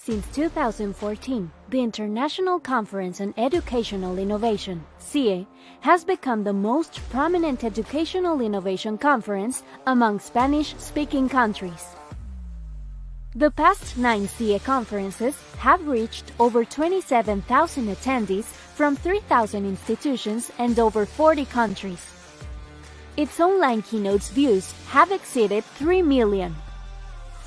Since 2014, the International Conference on Educational Innovation, CIE, has become the most prominent educational innovation conference among Spanish-speaking countries. The past 9 CIE conferences have reached over 27,000 attendees from 3,000 institutions and over 40 countries. Its online keynotes views have exceeded 3 million.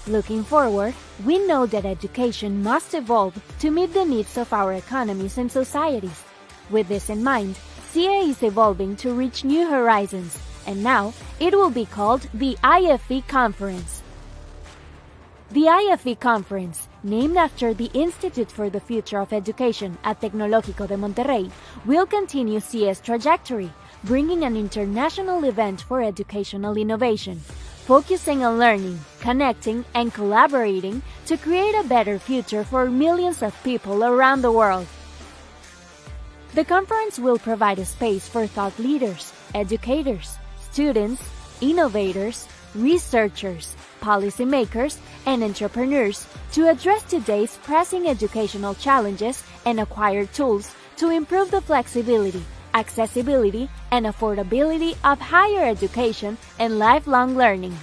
Looking forward, we know that education must evolve to meet the needs of our economies and societies. With this in mind, CIE is evolving to reach new horizons, and now it will be called the IFE Conference. The IFE Conference, named after the Institute for the Future of Education at Tecnológico de Monterrey, will continue CIE's trajectory, bringing an international event for educational innovation, focusing on learning, connecting, and collaborating to create a better future for millions of people around the world. The conference will provide a space for thought leaders, educators, students, innovators, researchers, policymakers, and entrepreneurs to address today's pressing educational challenges and acquire tools to improve the flexibility, accessibility, and affordability of higher education and lifelong learning.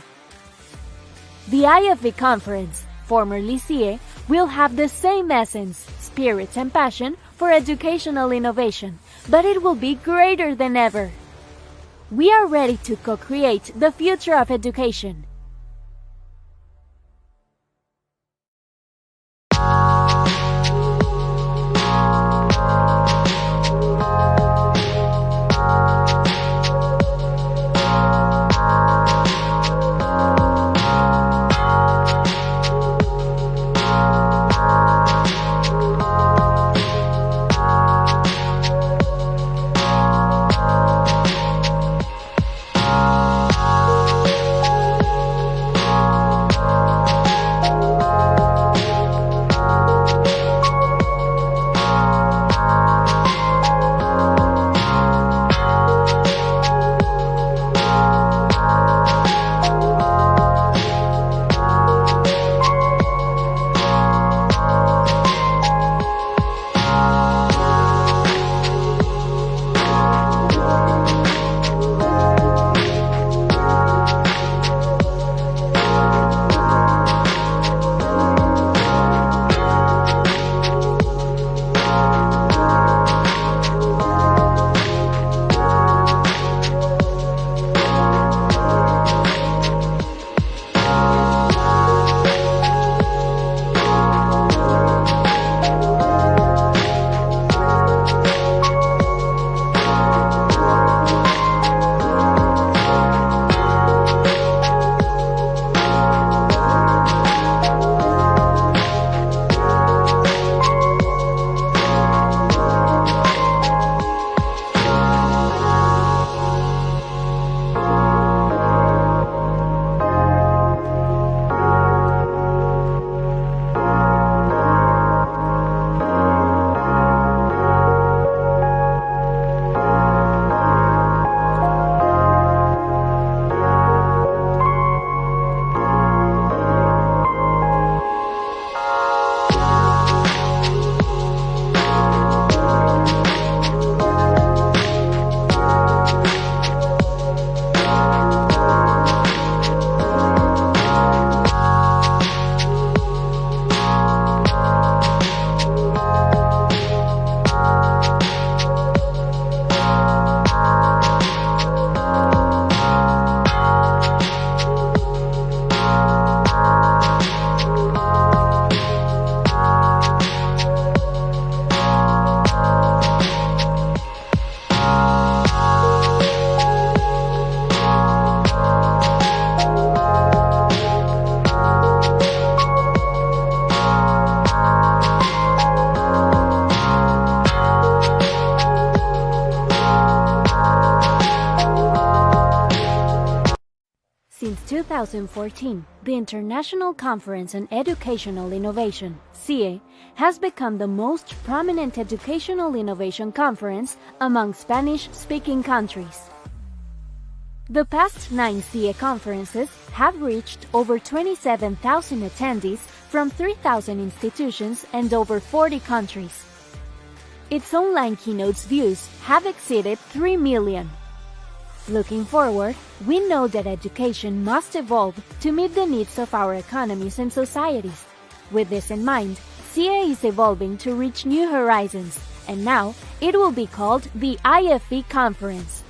The IFE Conference, formerly CIE, will have the same essence, spirit, and passion for educational innovation, but it will be greater than ever. We are ready to co-create the future of education. Since 2014, the International Conference on Educational Innovation, CIE, has become the most prominent educational innovation conference among Spanish-speaking countries. The past 9 CIE conferences have reached over 27,000 attendees from 3,000 institutions and over 40 countries. Its online keynotes views have exceeded 3 million. Looking forward, we know that education must evolve to meet the needs of our economies and societies. With this in mind, CIE is evolving to reach new horizons, and now it will be called the IFE Conference.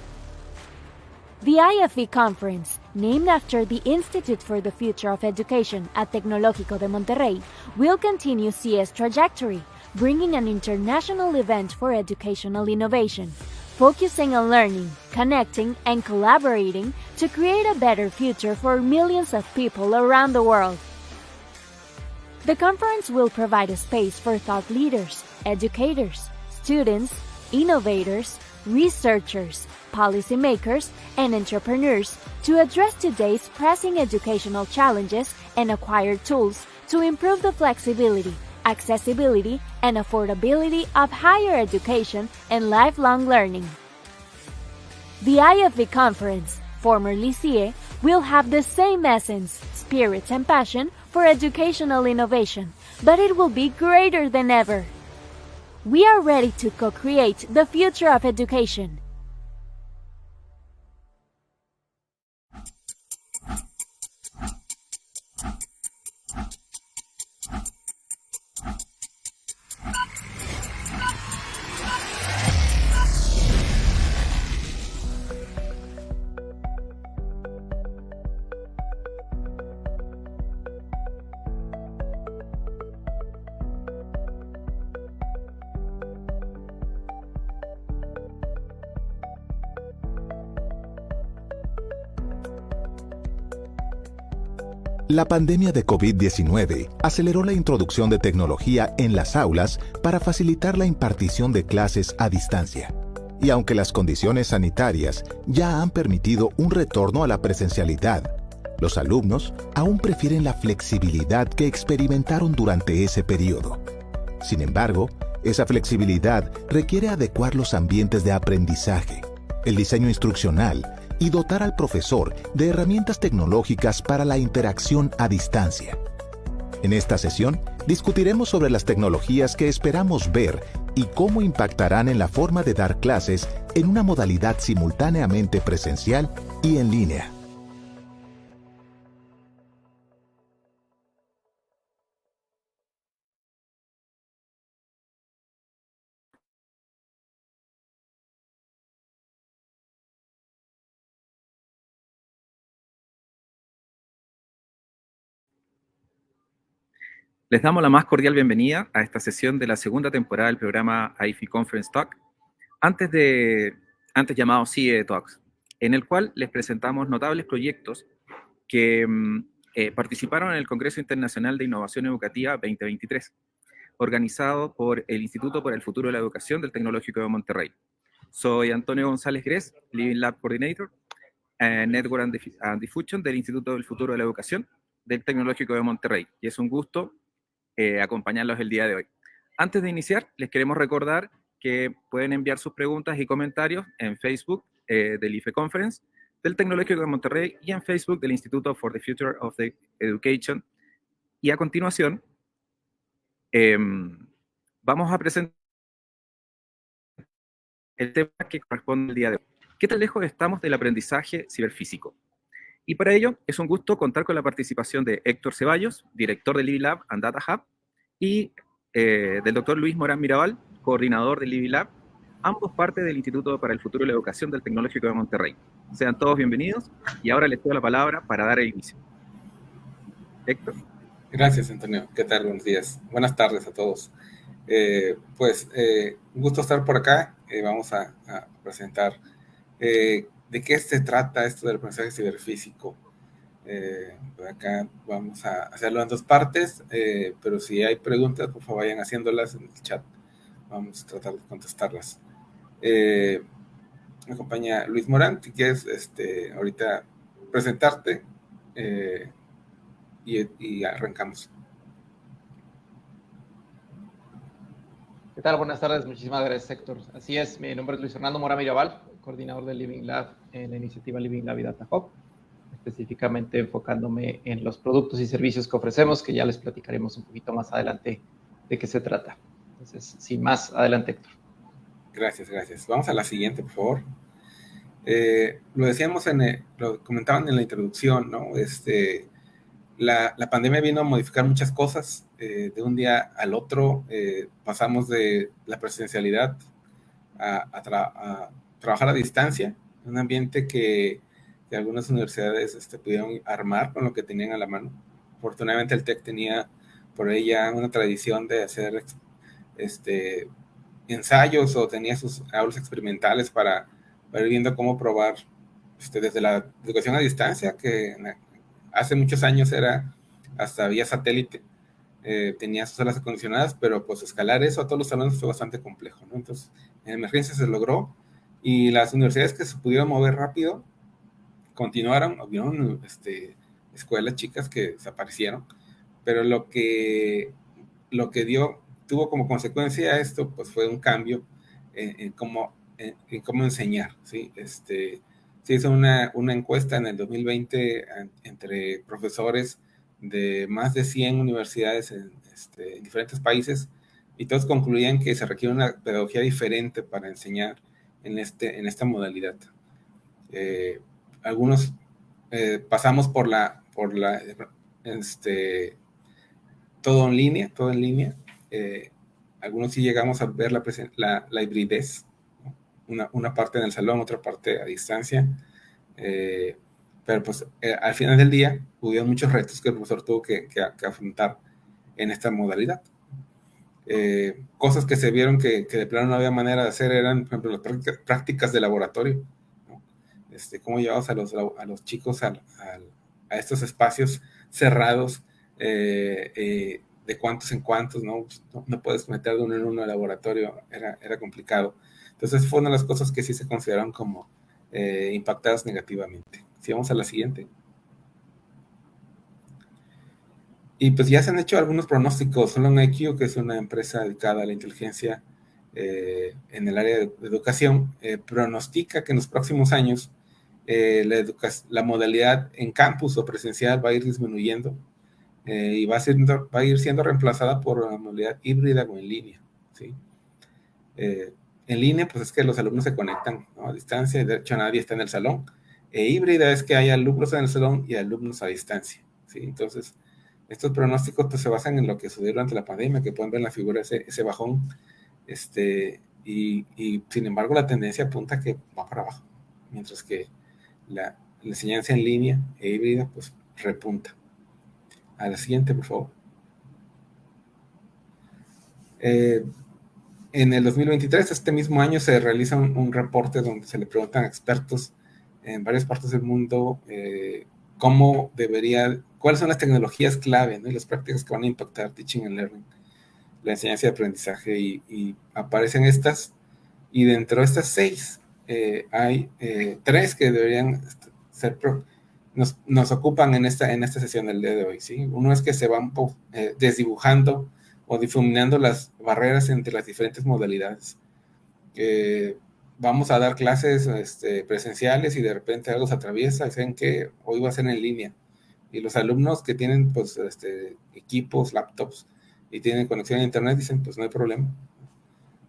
The IFE Conference, named after the Institute for the Future of Education at Tecnológico de Monterrey, will continue CIE's trajectory, bringing an international event for educational innovation, focusing on learning, connecting, and collaborating to create a better future for millions of people around the world. The conference will provide a space for thought leaders, educators, students, innovators, researchers, policymakers, and entrepreneurs to address today's pressing educational challenges and acquire tools to improve the flexibility, accessibility, and affordability of higher education and lifelong learning. The IFE Conference, formerly CIE, will have the same essence, spirit, and passion for educational innovation, but it will be greater than ever. We are ready to co-create the future of education. La pandemia de COVID-19 aceleró la introducción de tecnología en las aulas para facilitar la impartición de clases a distancia. Y aunque las condiciones sanitarias ya han permitido un retorno a la presencialidad, los alumnos aún prefieren la flexibilidad que experimentaron durante ese periodo. Sin embargo, esa flexibilidad requiere adecuar los ambientes de aprendizaje, el diseño instruccional y dotar al profesor de herramientas tecnológicas para la interacción a distancia. En esta sesión, discutiremos sobre las tecnologías que esperamos ver y cómo impactarán en la forma de dar clases en una modalidad simultáneamente presencial y en línea. Les damos la más cordial bienvenida a esta sesión de la segunda temporada del programa IFE Conference Talk, antes llamado CIE Talks, en el cual les presentamos notables proyectos que participaron en el Congreso Internacional de Innovación Educativa 2023, organizado por el Instituto para el Futuro de la Educación del Tecnológico de Monterrey. Soy Antonio González Gres, Living Lab Coordinator, Network and Diffusion del Instituto del Futuro de la Educación del Tecnológico de Monterrey, y es un gusto acompañarlos el día de hoy. Antes de iniciar, les queremos recordar que pueden enviar sus preguntas y comentarios en Facebook del IFE Conference, del Tecnológico de Monterrey y en Facebook del Instituto for the Future of the Education. Y a continuación, vamos a presentar el tema que corresponde al día de hoy. ¿Qué tan lejos estamos del aprendizaje ciberfísico? Y para ello, es un gusto contar con la participación de Héctor Ceballos, director del Living Lab and Data Hub, y del doctor Luis Morán Mirabal, coordinador del Living Lab, ambos parte del Instituto para el Futuro de la Educación del Tecnológico de Monterrey. Sean todos bienvenidos, y ahora les doy la palabra para dar el inicio. Héctor. Gracias, Antonio. ¿Qué tal? Buenos días. Buenas tardes a todos. Un gusto estar por acá. Vamos a presentar de qué se trata esto del aprendizaje ciberfísico. Por acá vamos a hacerlo en dos partes, pero si hay preguntas, por favor vayan haciéndolas en el chat. Vamos a tratar de contestarlas. Me acompaña Luis Morán, si quieres ahorita presentarte y arrancamos. ¿Qué tal? Buenas tardes, muchísimas gracias, Héctor. Así es, mi nombre es Luis Fernando Morán Mirabal, coordinador del Living Lab en la iniciativa Living Lab y Data Hub. específicamente enfocándome en los productos y servicios que ofrecemos, que ya les platicaremos un poquito más adelante de qué se trata. Entonces, sin más, adelante, Héctor. Gracias. Vamos a la siguiente, por favor. Lo decíamos, lo comentaban en la introducción, ¿no? La pandemia vino a modificar muchas cosas. De un día al otro pasamos de la presencialidad a trabajar a distancia, en un ambiente que algunas universidades pudieron armar con lo que tenían a la mano. Afortunadamente el TEC tenía por ella una tradición de hacer ensayos, o tenía sus aulas experimentales para ir viendo cómo probar desde la educación a distancia, que hace muchos años era hasta vía satélite, tenía sus salas acondicionadas, pero pues escalar eso a todos los salones fue bastante complejo, ¿no? Entonces, en emergencia se logró, y las universidades que se pudieron mover rápido continuaron. Hubieron escuelas chicas que desaparecieron, pero lo que tuvo como consecuencia esto, pues fue un cambio en cómo enseñar, ¿sí? Se hizo una encuesta en el 2020 entre profesores de más de 100 universidades en diferentes países, y todos concluían que se requiere una pedagogía diferente para enseñar en esta modalidad. Algunos pasamos por todo en línea. Algunos sí llegamos a ver la hibridez, ¿no? Una parte en el salón, otra parte a distancia, pero pues al final del día hubieron muchos retos que el profesor tuvo que afrontar en esta modalidad. Cosas que se vieron que de plano no había manera de hacer eran, por ejemplo, las prácticas de laboratorio, ¿no? Cómo llevamos a los chicos a estos espacios cerrados, de cuantos en cuantos, ¿no? No puedes meter de uno en uno al laboratorio, era complicado. Entonces fue una de las cosas que sí se consideraron como impactadas negativamente. Si vamos a la siguiente. Y pues ya se han hecho algunos pronósticos. SolonIQ, que es una empresa dedicada a la inteligencia en el área de educación, pronostica que en los próximos años la modalidad en campus o presencial va a ir disminuyendo, y va a ir siendo reemplazada por una modalidad híbrida o en línea, ¿sí? En línea, pues es que los alumnos se conectan, ¿no?, a distancia, de hecho nadie está en el salón. Híbrida es que hay alumnos en el salón y alumnos a distancia, ¿sí? Entonces, estos pronósticos pues se basan en lo que sucedió durante la pandemia, que pueden ver en la figura ese bajón, y sin embargo la tendencia apunta que va para abajo, mientras que la enseñanza en línea e híbrida pues repunta. A la siguiente, por favor. En el 2023, este mismo año, se realiza un reporte donde se le preguntan a expertos en varias partes del mundo cuáles son las tecnologías clave, ¿no?, y las prácticas que van a impactar teaching and learning, la enseñanza y aprendizaje, y aparecen estas, y dentro de estas 6 hay 3 que deberían ser nos ocupan en esta sesión del día de hoy, ¿sí? Uno es que se van desdibujando o difuminando las barreras entre las diferentes modalidades. Vamos a dar clases presenciales y de repente algo se atraviesa y saben que hoy va a ser en línea. Y los alumnos que tienen pues, equipos, laptops y tienen conexión a internet dicen, pues no hay problema.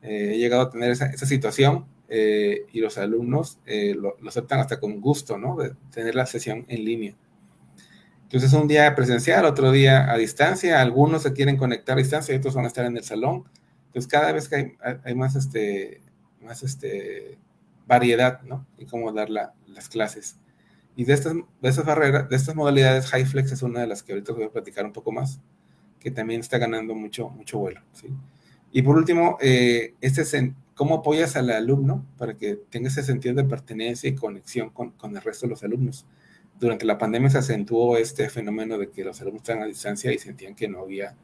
He llegado a tener esa situación, y los alumnos lo aceptan hasta con gusto, ¿no?, de tener la sesión en línea. Entonces, un día presencial, otro día a distancia. Algunos se quieren conectar a distancia y otros van a estar en el salón. Entonces, cada vez que hay más variedad, ¿no?, y cómo dar las clases. Y de estas barreras, de estas modalidades, HyFlex es una de las que ahorita voy a platicar un poco más, que también está ganando mucho vuelo, ¿sí? Y por último, cómo apoyas al alumno para que tenga ese sentido de pertenencia y conexión con el resto de los alumnos. Durante la pandemia se acentuó este fenómeno de que los alumnos estaban a distancia y sentían que no había,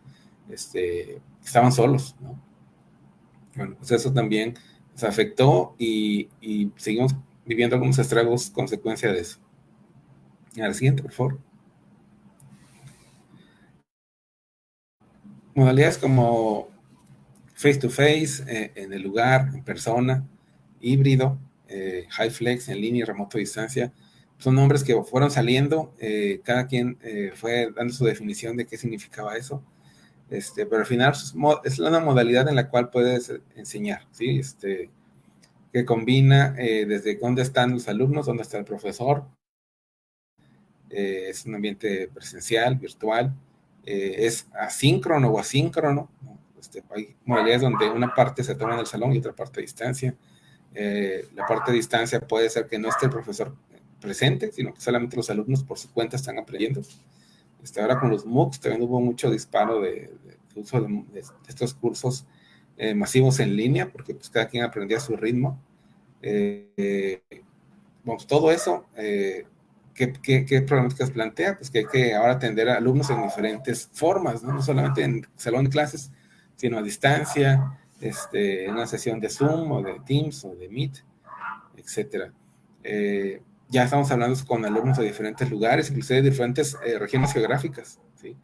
estaban solos, ¿no? Bueno, pues eso también se afectó, y seguimos viviendo algunos estragos consecuencia de eso. A la siguiente, por favor. Modalidades como face to face, en el lugar, en persona, híbrido, HyFlex, en línea, remoto a distancia, son nombres que fueron saliendo, cada quien fue dando su definición de qué significaba eso, pero al final es una modalidad en la cual puedes enseñar, ¿sí? Que combina desde dónde están los alumnos, dónde está el profesor, es un ambiente presencial, virtual, es asíncrono o asíncrono, ¿no? Hay modalidades donde una parte se toma en el salón y otra parte a distancia. La parte de distancia puede ser que no esté el profesor presente, sino que solamente los alumnos por su cuenta están aprendiendo. Ahora con los MOOCs también hubo mucho disparo de uso de estos cursos masivos en línea, porque pues cada quien aprendía a su ritmo. Bueno, todo eso, ¿qué problemáticas plantea? Pues que hay que ahora atender a alumnos en diferentes formas, ¿no? No solamente en salón de clases, sino a distancia, en una sesión de Zoom o de Teams o de Meet, etcétera. Ya estamos hablando con alumnos de diferentes lugares, inclusive de diferentes regiones geográficas, ¿sí?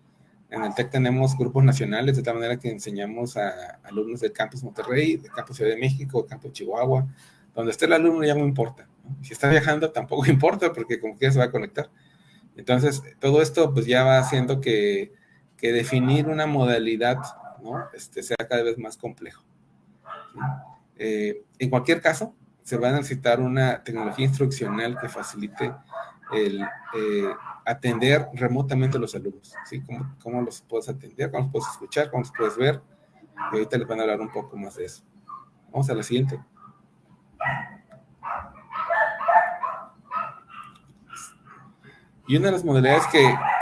En el TEC tenemos grupos nacionales, de tal manera que enseñamos a alumnos del campus Monterrey, del campus Ciudad de México, del campus Chihuahua, donde esté el alumno ya no importa, ¿no? Si está viajando tampoco importa, porque como quiera se va a conectar. Entonces, todo esto pues ya va haciendo que definir una modalidad, ¿no? Sea cada vez más complejo, ¿sí? En cualquier caso, se va a necesitar una tecnología instruccional que facilite el atender remotamente a los alumnos, ¿sí? ¿Cómo los puedes atender? ¿Cómo los puedes escuchar? ¿Cómo los puedes ver? Y ahorita les van a hablar un poco más de eso. Vamos a la siguiente. Y una de las modalidades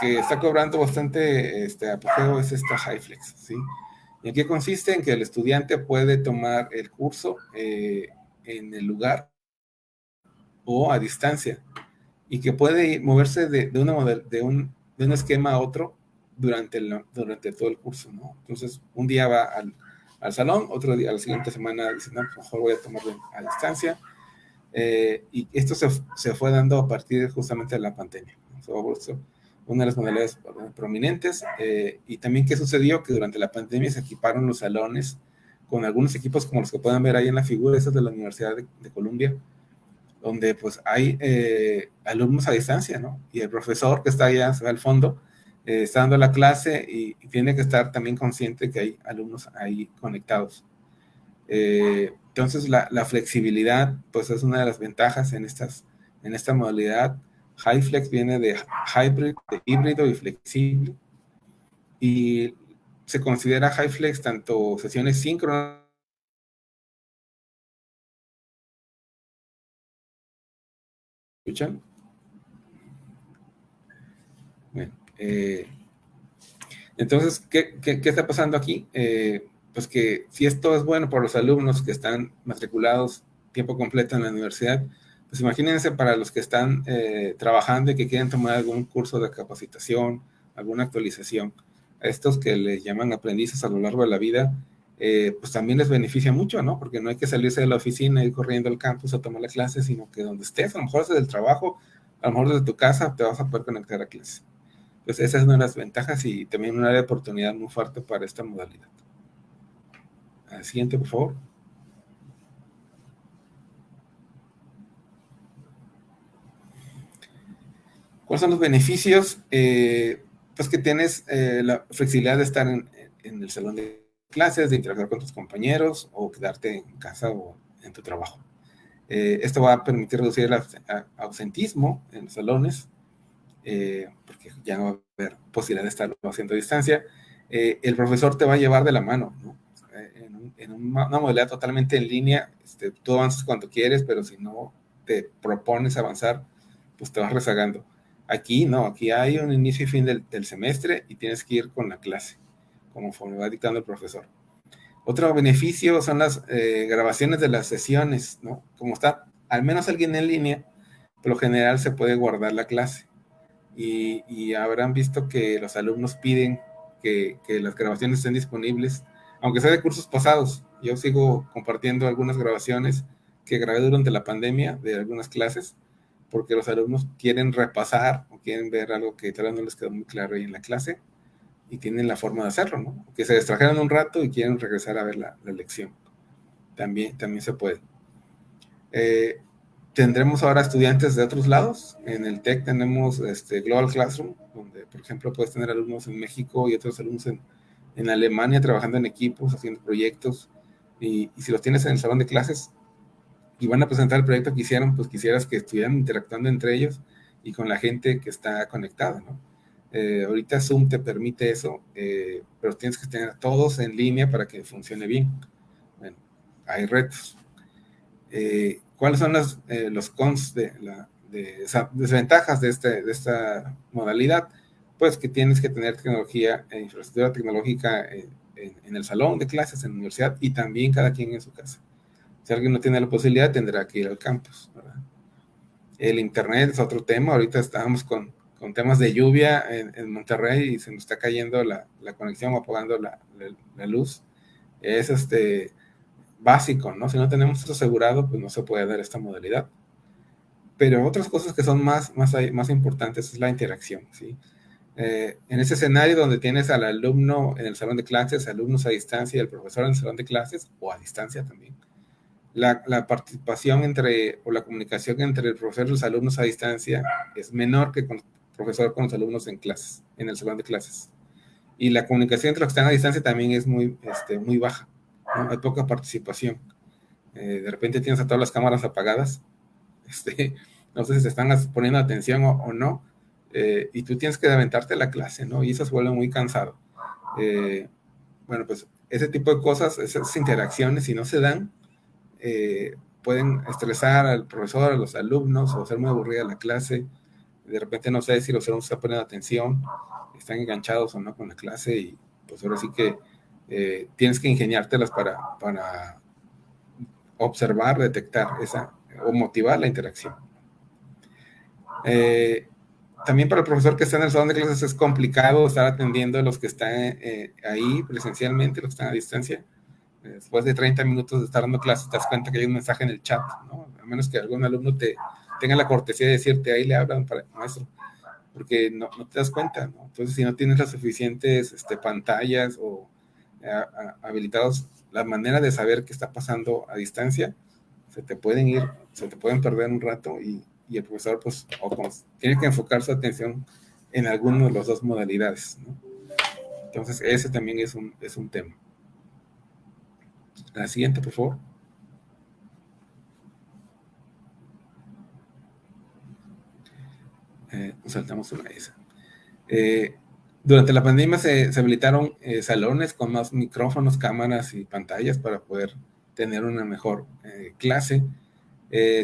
que está cobrando bastante apogeo es esta HyFlex, ¿sí? ¿Y en qué consiste? En que el estudiante puede tomar el curso en el lugar o a distancia, y que puede moverse de un esquema a otro durante todo el curso, ¿no? Entonces, un día va al salón, otro día, a la siguiente semana, dice, no, mejor voy a tomarlo a distancia. Y esto se fue dando a partir justamente de la pandemia, ¿no? Una de las modalidades prominentes. Y también, ¿qué sucedió? Que durante la pandemia se equiparon los salones con algunos equipos como los que pueden ver ahí en la figura, esas de la Universidad de Columbia, donde pues hay alumnos a distancia, ¿no? Y el profesor que está allá al fondo está dando la clase y tiene que estar también consciente que hay alumnos ahí conectados. Entonces la flexibilidad pues es una de las ventajas en esta modalidad. HyFlex viene de hybrid, de híbrido y flexible, y se considera HyFlex tanto sesiones síncronas. ¿Escuchan? Bueno, entonces, ¿qué está pasando aquí? Pues que si esto es bueno para los alumnos que están matriculados tiempo completo en la universidad, pues imagínense para los que están trabajando y que quieren tomar algún curso de capacitación, alguna actualización, a estos que les llaman aprendices a lo largo de la vida, pues también les beneficia mucho, ¿no? Porque no hay que salirse de la oficina y ir corriendo al campus a tomar la clase, sino que donde estés, a lo mejor desde el trabajo, a lo mejor desde tu casa, te vas a poder conectar a clase. Entonces, esa es una de las ventajas y también una área de oportunidad muy fuerte para esta modalidad. Siguiente, por favor. ¿Cuáles son los beneficios? Pues que tienes la flexibilidad de estar en el salón de clases, de interactuar con tus compañeros o quedarte en casa o en tu trabajo. Esto va a permitir reducir el ausentismo en los salones, porque ya no va a haber posibilidad de estarlo haciendo a distancia. El profesor te va a llevar de la mano, ¿no? En una modalidad totalmente en línea, tú avanzas cuando quieres, pero si no te propones avanzar, pues te vas rezagando. Aquí no, aquí hay un inicio y fin del semestre y tienes que ir con la clase, conforme va dictando el profesor. Otro beneficio son las grabaciones de las sesiones, ¿no? Como está al menos alguien en línea, por lo general se puede guardar la clase. Y habrán visto que los alumnos piden que las grabaciones estén disponibles, aunque sea de cursos pasados. Yo sigo compartiendo algunas grabaciones que grabé durante la pandemia de algunas clases, porque los alumnos quieren repasar o quieren ver algo que tal vez no les quedó muy claro ahí en la clase y tienen la forma de hacerlo, ¿no? Que se distrajeron un rato y quieren regresar a ver la lección. También se puede. tendremos ahora estudiantes de otros lados. En el TEC tenemos Global Classroom, donde, por ejemplo, puedes tener alumnos en México y otros alumnos en Alemania trabajando en equipos, haciendo proyectos. Y si los tienes en el salón de clases y van a presentar el proyecto que hicieron, pues quisieras que estuvieran interactuando entre ellos y con la gente que está conectada, ¿no? Ahorita Zoom te permite eso, pero tienes que tener todos en línea para que funcione bien. Bueno, hay retos. ¿Cuáles son los cons desventajas de esta modalidad? Pues que tienes que tener tecnología, infraestructura tecnológica en el salón de clases, en la universidad, y también cada quien en su casa. Si alguien no tiene la posibilidad, tendrá que ir al campus, ¿verdad? El internet es otro tema. Ahorita estábamos con temas de lluvia en Monterrey y se nos está cayendo la conexión o apagando la luz. Es básico, ¿no? Si no tenemos eso asegurado, pues no se puede dar esta modalidad. Pero otras cosas que son más importantes es la interacción, ¿sí? En ese escenario donde tienes al alumno en el salón de clases, alumnos a distancia y el profesor en el salón de clases, o a distancia también, la participación o la comunicación entre el profesor y los alumnos a distancia es menor que con el profesor con los alumnos en clases, en el salón de clases. Y la comunicación entre los que están a distancia también es muy baja, ¿no? Hay poca participación. De repente tienes a todas las cámaras apagadas, no sé si se están poniendo atención o no, y tú tienes que aventarte la clase, ¿no? Y eso se vuelve muy cansado. Bueno, pues ese tipo de cosas, esas interacciones, si no se dan, pueden estresar al profesor, a los alumnos, o hacer muy aburrida la clase. De repente no sé si los alumnos están poniendo atención, están enganchados o no con la clase, y pues ahora sí que tienes que ingeniártelas para observar, detectar o motivar la interacción. También para el profesor que está en el salón de clases es complicado estar atendiendo a los que están ahí presencialmente, los que están a distancia. Después de 30 minutos de estar dando clases, te das cuenta que hay un mensaje en el chat, ¿no? A menos que algún alumno tenga la cortesía de decirte, ahí le hablan para el maestro, porque no te das cuenta, ¿no? Entonces, si no tienes las suficientes pantallas o habilitados, la manera de saber qué está pasando a distancia, se te pueden perder un rato, y el profesor, pues, tiene que enfocar su atención en alguno de las dos modalidades, ¿no? Entonces, ese también es un tema. La siguiente, por favor. Saltamos una de esas. Durante la pandemia se habilitaron salones con más micrófonos, cámaras y pantallas para poder tener una mejor clase.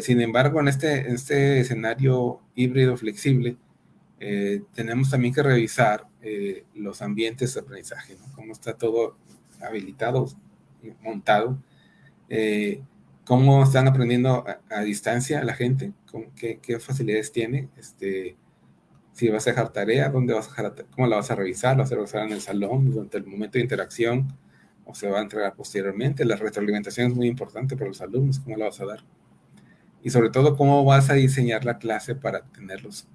Sin embargo, en este escenario híbrido flexible, tenemos también que revisar los ambientes de aprendizaje, ¿no? Cómo está todo habilitado, montado, cómo están aprendiendo a distancia la gente, qué facilidades tiene, si vas a dejar tarea, dónde vas a dejar, cómo la vas a revisar, la vas a revisar en el salón durante el momento de interacción, o se va a entregar posteriormente. La retroalimentación es muy importante para los alumnos, cómo la vas a dar, y sobre todo cómo vas a diseñar la clase para tenerlos,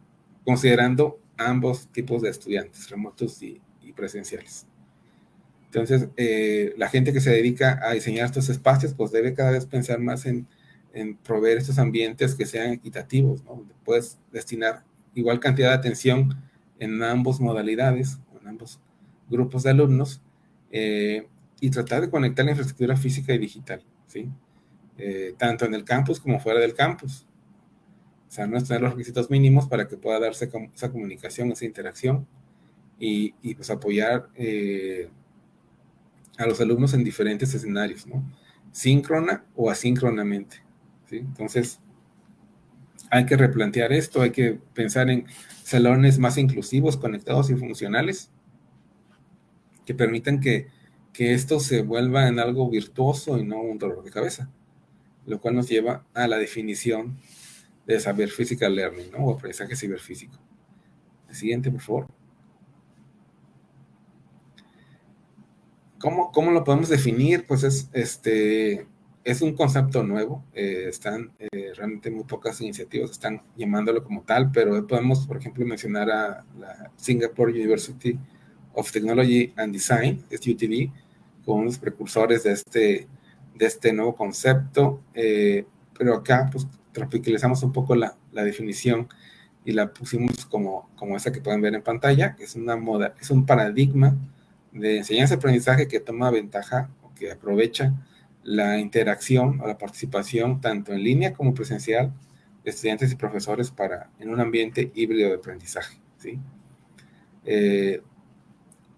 considerando ambos tipos de estudiantes, remotos y presenciales. Entonces, la gente que se dedica a diseñar estos espacios, pues debe cada vez pensar más en proveer estos ambientes que sean equitativos, ¿no? Donde puedes destinar igual cantidad de atención en ambas modalidades, en ambos grupos de alumnos, y tratar de conectar la infraestructura física y digital, ¿sí? Tanto en el campus como fuera del campus. O sea, no es tener los requisitos mínimos para que pueda darse esa comunicación, esa interacción, y pues apoyar a los alumnos en diferentes escenarios, ¿no? Síncrona o asíncronamente, ¿sí? Entonces, hay que replantear esto, hay que pensar en salones más inclusivos, conectados y funcionales, que permitan que esto se vuelva en algo virtuoso y no un dolor de cabeza, lo cual nos lleva a la definición de saber physical learning, ¿no? O aprendizaje ciberfísico. El siguiente, por favor. ¿Cómo lo podemos definir? Pues es un concepto nuevo. Están realmente muy pocas iniciativas están llamándolo como tal, pero podemos, por ejemplo, mencionar a la Singapore University of Technology and Design, SUTD, como unos precursores de este nuevo concepto. Pero acá, pues, tropicalizamos un poco la definición y la pusimos como esa que pueden ver en pantalla, que es un paradigma de enseñanza-aprendizaje que toma ventaja o que aprovecha la interacción o la participación tanto en línea como presencial de estudiantes y profesores en un ambiente híbrido de aprendizaje, ¿sí?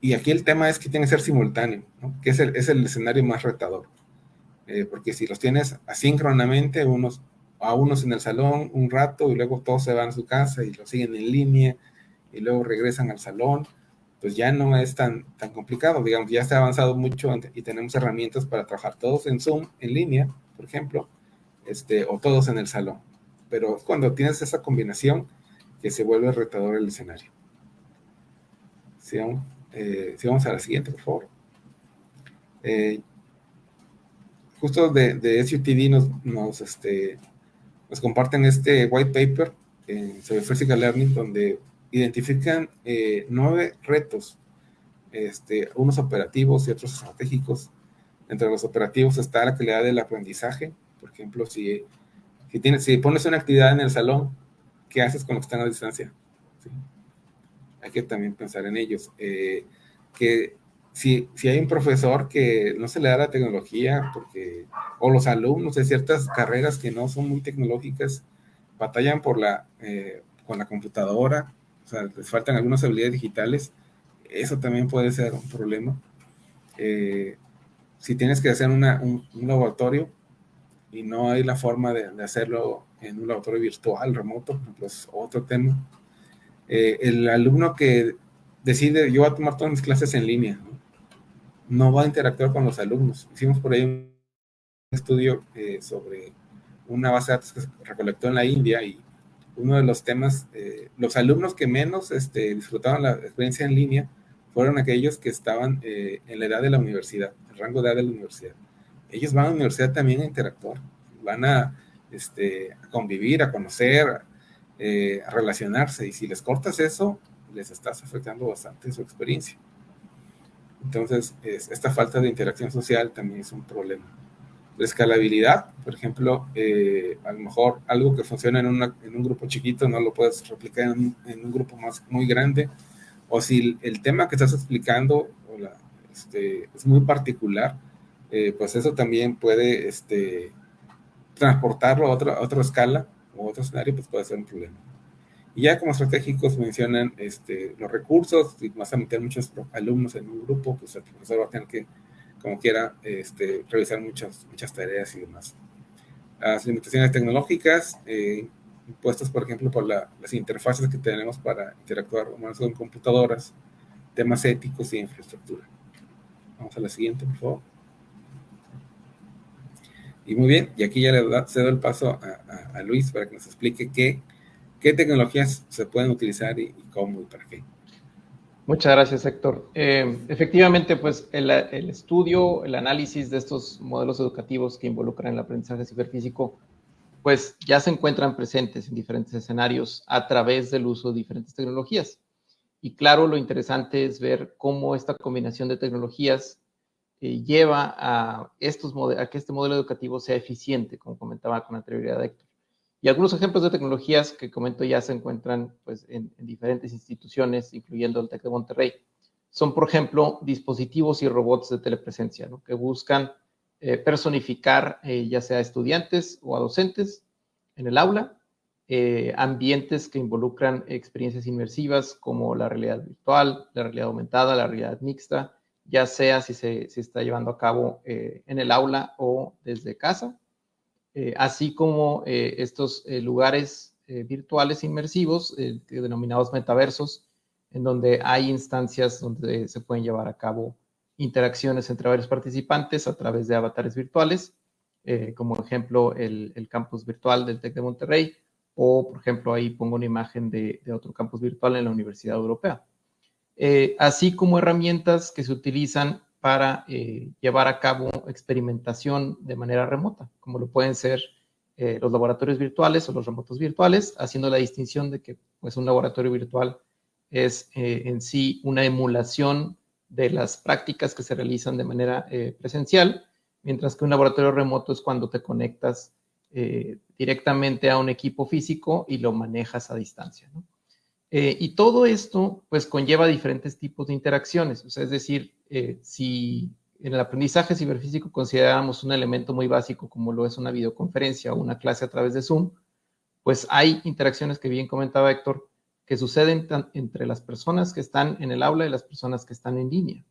Y aquí el tema es que tiene que ser simultáneo, ¿no? Que es el escenario más retador. Porque si los tienes asíncronamente, unos en el salón un rato y luego todos se van a su casa y lo siguen en línea y luego regresan al salón, pues ya no es tan complicado, digamos, ya se ha avanzado mucho y tenemos herramientas para trabajar todos en Zoom, en línea, por ejemplo, o todos en el salón. Pero cuando tienes esa combinación que se vuelve retador el escenario. Si vamos a la siguiente, por favor. Justo de SUTD nos comparten este white paper sobre Physical Learning, donde identifican 9 retos, unos operativos y otros estratégicos. Entre los operativos está la calidad del aprendizaje. Por ejemplo, si pones una actividad en el salón, ¿qué haces con los que están a distancia? ¿Sí? Hay que también pensar en ellos. Que si hay un profesor que no se le da la tecnología, o los alumnos de ciertas carreras que no son muy tecnológicas, batallan con la computadora, o sea, les faltan algunas habilidades digitales, eso también puede ser un problema. Si tienes que hacer un laboratorio y no hay la forma de hacerlo en un laboratorio virtual, remoto, por ejemplo, es otro tema. El alumno que decide, yo voy a tomar todas mis clases en línea, no va a interactuar con los alumnos. Hicimos por ahí un estudio sobre una base de datos que se recolectó en la India, y uno de los temas, los alumnos que menos disfrutaban la experiencia en línea fueron aquellos que estaban en la edad de la universidad, el rango de edad de la universidad. Ellos van a la universidad también a interactuar, van a convivir, a conocer, a relacionarse, y si les cortas eso, les estás afectando bastante su experiencia. Entonces, esta falta de interacción social también es un problema. La escalabilidad, por ejemplo, a lo mejor algo que funciona en un grupo chiquito no lo puedes replicar en un grupo muy grande, o si el tema que estás explicando es muy particular, pues eso también puede transportarlo a otra escala o otro escenario, pues puede ser un problema. Y ya como estratégicos mencionan los recursos. Si vas a meter muchos alumnos en un grupo, pues el profesor va a tener que, como quiera, revisar muchas tareas y demás. Las limitaciones tecnológicas, impuestas, por ejemplo, por las interfaces que tenemos para interactuar con computadoras, temas éticos y infraestructura. Vamos a la siguiente, por favor. Y muy bien, y aquí ya le cedo el paso a Luis para que nos explique qué tecnologías se pueden utilizar y cómo y para qué. Muchas gracias, Héctor. Efectivamente, pues el estudio, el análisis de estos modelos educativos que involucran el aprendizaje ciberfísico, pues ya se encuentran presentes en diferentes escenarios a través del uso de diferentes tecnologías. Y claro, lo interesante es ver cómo esta combinación de tecnologías lleva a que este modelo educativo sea eficiente, como comentaba con anterioridad Héctor. Y algunos ejemplos de tecnologías que comento ya se encuentran pues, en diferentes instituciones, incluyendo el TEC de Monterrey. Son, por ejemplo, dispositivos y robots de telepresencia, ¿no? Que buscan personificar ya sea a estudiantes o a docentes en el aula, ambientes que involucran experiencias inmersivas como la realidad virtual, la realidad aumentada, la realidad mixta, ya sea si se está llevando a cabo en el aula o desde casa. Así como estos lugares virtuales inmersivos, denominados metaversos, en donde hay instancias donde se pueden llevar a cabo interacciones entre varios participantes a través de avatares virtuales, como ejemplo el campus virtual del TEC de Monterrey, o por ejemplo ahí pongo una imagen de otro campus virtual en la Universidad Europea. Así como herramientas que se utilizan para llevar a cabo experimentación de manera remota, como lo pueden ser los laboratorios virtuales o los remotos virtuales, haciendo la distinción de que pues, un laboratorio virtual es en sí una emulación de las prácticas que se realizan de manera presencial, mientras que un laboratorio remoto es cuando te conectas directamente a un equipo físico y lo manejas a distancia, ¿no? Y todo esto, pues, conlleva diferentes tipos de interacciones. O sea, es decir, si en el aprendizaje ciberfísico consideramos un elemento muy básico como lo es una videoconferencia o una clase a través de Zoom, pues hay interacciones que bien comentaba Héctor, que suceden entre las personas que están en el aula y las personas que están en línea.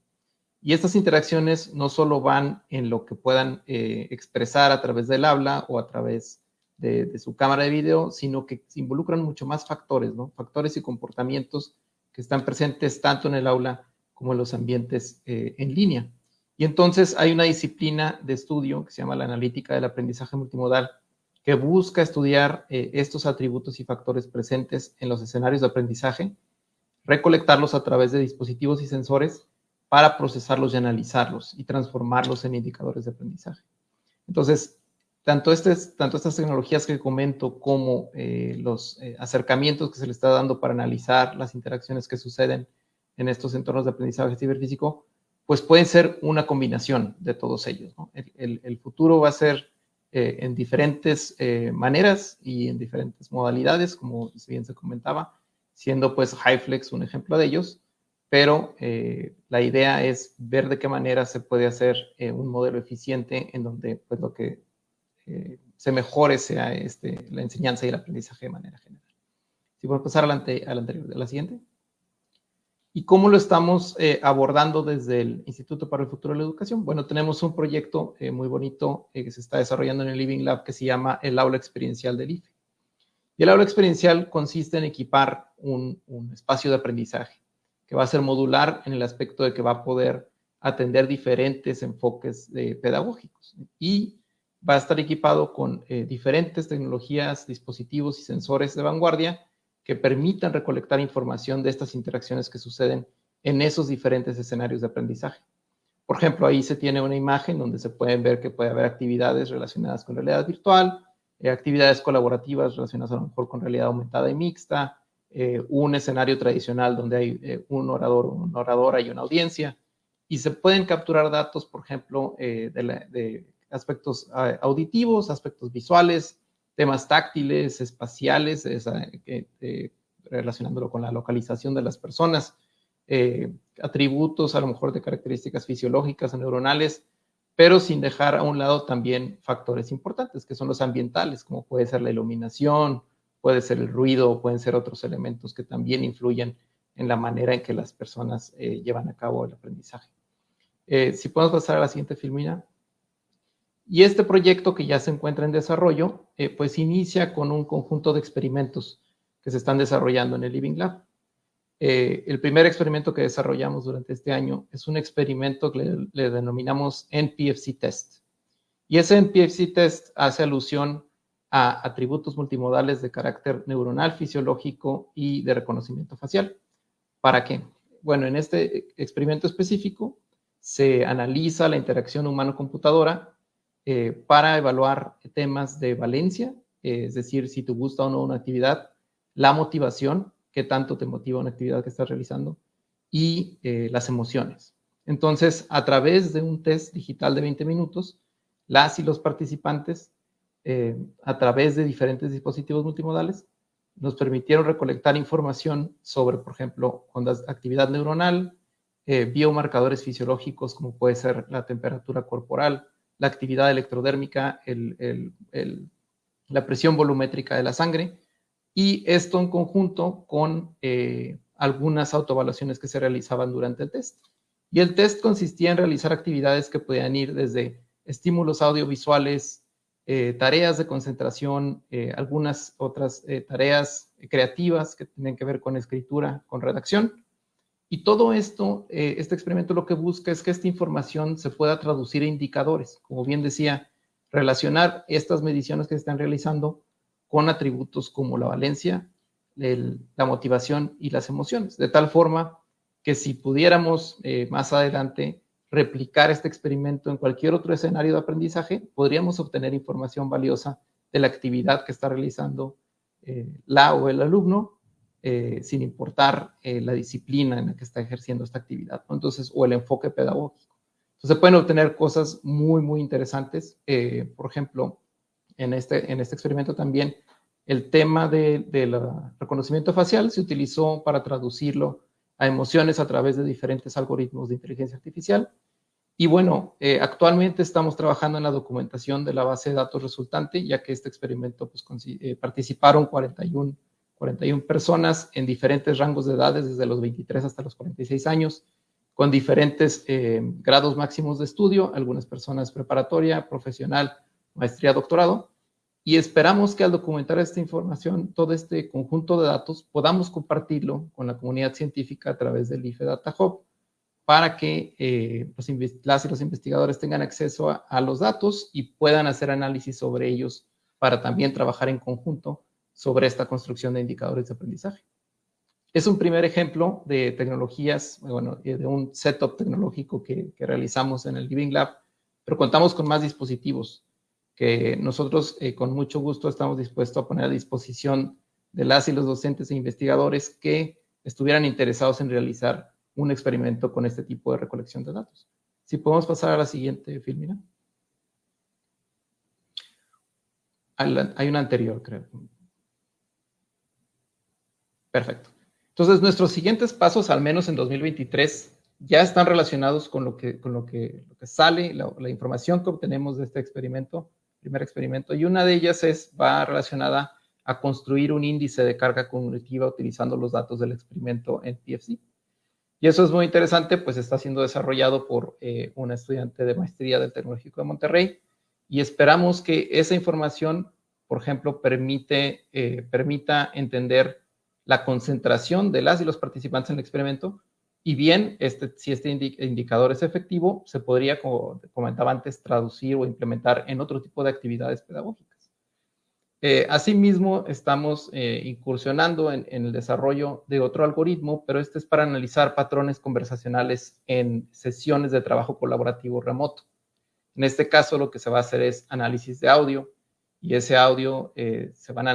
Y estas interacciones no solo van en lo que puedan expresar a través del habla o a través de su cámara de video, sino que involucran mucho más factores, ¿no? Factores y comportamientos que están presentes tanto en el aula como en los ambientes en línea. Y entonces hay una disciplina de estudio que se llama la analítica del aprendizaje multimodal, que busca estudiar estos atributos y factores presentes en los escenarios de aprendizaje, recolectarlos a través de dispositivos y sensores para procesarlos y analizarlos y transformarlos en indicadores de aprendizaje. Entonces, tanto estas tecnologías que comento como los acercamientos que se le está dando para analizar las interacciones que suceden en estos entornos de aprendizaje ciberfísico, pues pueden ser una combinación de todos ellos, ¿no? El futuro va a ser en diferentes maneras y en diferentes modalidades, como bien se comentaba, siendo pues HyFlex un ejemplo de ellos, pero la idea es ver de qué manera se puede hacer un modelo eficiente en donde pues lo que se mejore sea la enseñanza y el aprendizaje de manera general. Si puedo pasar a la anterior, a la siguiente. ¿Y cómo lo estamos abordando desde el Instituto para el Futuro de la Educación? Bueno, tenemos un proyecto muy bonito que se está desarrollando en el Living Lab que se llama el Aula Experiencial del IFE. Y el aula experiencial consiste en equipar un espacio de aprendizaje que va a ser modular en el aspecto de que va a poder atender diferentes enfoques pedagógicos y va a estar equipado con diferentes tecnologías, dispositivos y sensores de vanguardia que permitan recolectar información de estas interacciones que suceden en esos diferentes escenarios de aprendizaje. Por ejemplo, ahí se tiene una imagen donde se pueden ver que puede haber actividades relacionadas con realidad virtual, actividades colaborativas relacionadas a lo mejor con realidad aumentada y mixta, un escenario tradicional donde hay un orador, una oradora y una audiencia, y se pueden capturar datos, por ejemplo, de aspectos auditivos, aspectos visuales, temas táctiles, espaciales, relacionándolo con la localización de las personas, atributos a lo mejor de características fisiológicas o neuronales, pero sin dejar a un lado también factores importantes, que son los ambientales, como puede ser la iluminación, puede ser el ruido, pueden ser otros elementos que también influyen en la manera en que las personas llevan a cabo el aprendizaje. Si podemos pasar a la siguiente filmina. Y este proyecto que ya se encuentra en desarrollo, pues inicia con un conjunto de experimentos que se están desarrollando en el Living Lab. El primer experimento que desarrollamos durante este año es un experimento que le denominamos NPFC Test. Y ese NPFC Test hace alusión a atributos multimodales de carácter neuronal, fisiológico y de reconocimiento facial. ¿Para qué? Bueno, en este experimento específico se analiza la interacción humano-computadora para evaluar temas de valencia, es decir, si te gusta o no una actividad, la motivación, qué tanto te motiva una actividad que estás realizando, y las emociones. Entonces, a través de un test digital de 20 minutos, las y los participantes, a través de diferentes dispositivos multimodales, nos permitieron recolectar información sobre, por ejemplo, actividad neuronal, biomarcadores fisiológicos como puede ser la temperatura corporal, la actividad electrodérmica, la presión volumétrica de la sangre, y esto en conjunto con algunas autoevaluaciones que se realizaban durante el test. Y el test consistía en realizar actividades que podían ir desde estímulos audiovisuales, tareas de concentración, algunas otras tareas creativas que tienen que ver con escritura, con redacción. Y todo esto, este experimento lo que busca es que esta información se pueda traducir a indicadores. Como bien decía, relacionar estas mediciones que se están realizando con atributos como la valencia, la motivación y las emociones. De tal forma que si pudiéramos más adelante replicar este experimento en cualquier otro escenario de aprendizaje, podríamos obtener información valiosa de la actividad que está realizando la o el alumno, sin importar la disciplina en la que está ejerciendo esta actividad, ¿no? Entonces, o el enfoque pedagógico. Entonces, se pueden obtener cosas muy, muy interesantes. Por ejemplo, en este experimento también el tema del reconocimiento facial se utilizó para traducirlo a emociones a través de diferentes algoritmos de inteligencia artificial. Y bueno, actualmente estamos trabajando en la documentación de la base de datos resultante, ya que este experimento pues, participaron 41 personas en diferentes rangos de edades, desde los 23 hasta los 46 años, con diferentes grados máximos de estudio, algunas personas preparatoria, profesional, maestría, doctorado. Y esperamos que al documentar esta información, todo este conjunto de datos, podamos compartirlo con la comunidad científica a través del IFE Data Hub para que las y los investigadores tengan acceso a los datos y puedan hacer análisis sobre ellos para también trabajar en conjunto sobre esta construcción de indicadores de aprendizaje. Es un primer ejemplo de tecnologías, bueno, de un setup tecnológico que realizamos en el Living Lab, pero contamos con más dispositivos que nosotros con mucho gusto estamos dispuestos a poner a disposición de las y los docentes e investigadores que estuvieran interesados en realizar un experimento con este tipo de recolección de datos. Si podemos pasar a la siguiente, Filmina. Hay una anterior, creo. Perfecto. Entonces, nuestros siguientes pasos, al menos en 2023, ya están relacionados con lo que sale, la información que obtenemos de este experimento, primer experimento, y una de ellas va relacionada a construir un índice de carga cognitiva utilizando los datos del experimento en PFC. Y eso es muy interesante, pues está siendo desarrollado por una estudiante de maestría del Tecnológico de Monterrey, y esperamos que esa información, por ejemplo, permita entender la concentración de las y los participantes en el experimento, y bien, si este indicador es efectivo, se podría, como comentaba antes, traducir o implementar en otro tipo de actividades pedagógicas. Asimismo, estamos incursionando en el desarrollo de otro algoritmo, pero este es para analizar patrones conversacionales en sesiones de trabajo colaborativo remoto. En este caso, lo que se va a hacer es análisis de audio, y ese audio se van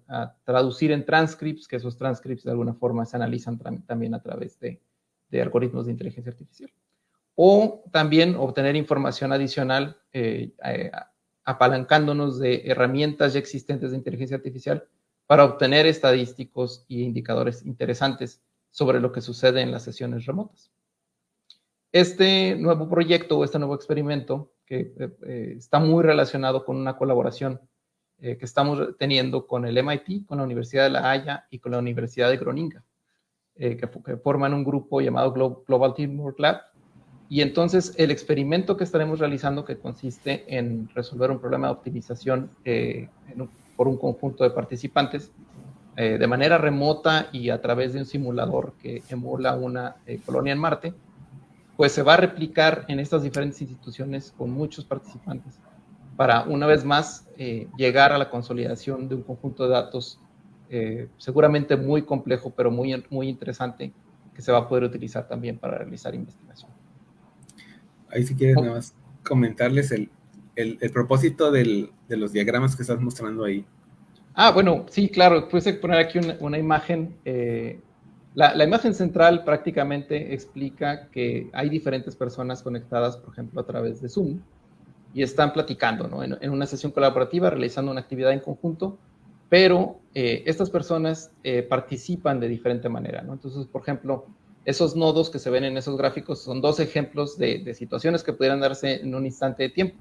a traducir en transcripts, que esos transcripts de alguna forma se analizan también a través de algoritmos de inteligencia artificial. O también obtener información adicional apalancándonos de herramientas ya existentes de inteligencia artificial para obtener estadísticos y indicadores interesantes sobre lo que sucede en las sesiones remotas. Este nuevo proyecto o este nuevo experimento que está muy relacionado con una colaboración que estamos teniendo con el MIT, con la Universidad de La Haya y con la Universidad de Groninga, que forman un grupo llamado Global Teamwork Lab. Y entonces el experimento que estaremos realizando, que consiste en resolver un problema de optimización por un conjunto de participantes de manera remota y a través de un simulador que emula una colonia en Marte, pues se va a replicar en estas diferentes instituciones con muchos participantes para, una vez más, llegar a la consolidación de un conjunto de datos seguramente muy complejo, pero muy, muy interesante, que se va a poder utilizar también para realizar investigación. Ahí si quieres nada más comentarles el propósito de los diagramas que estás mostrando ahí. Bueno, sí, claro, puse poner aquí una imagen. La imagen central prácticamente explica que hay diferentes personas conectadas, por ejemplo, a través de Zoom, y están platicando, ¿no? En una sesión colaborativa, realizando una actividad en conjunto, pero estas personas participan de diferente manera, ¿no? Entonces, por ejemplo, esos nodos que se ven en esos gráficos son dos ejemplos de situaciones que pudieran darse en un instante de tiempo.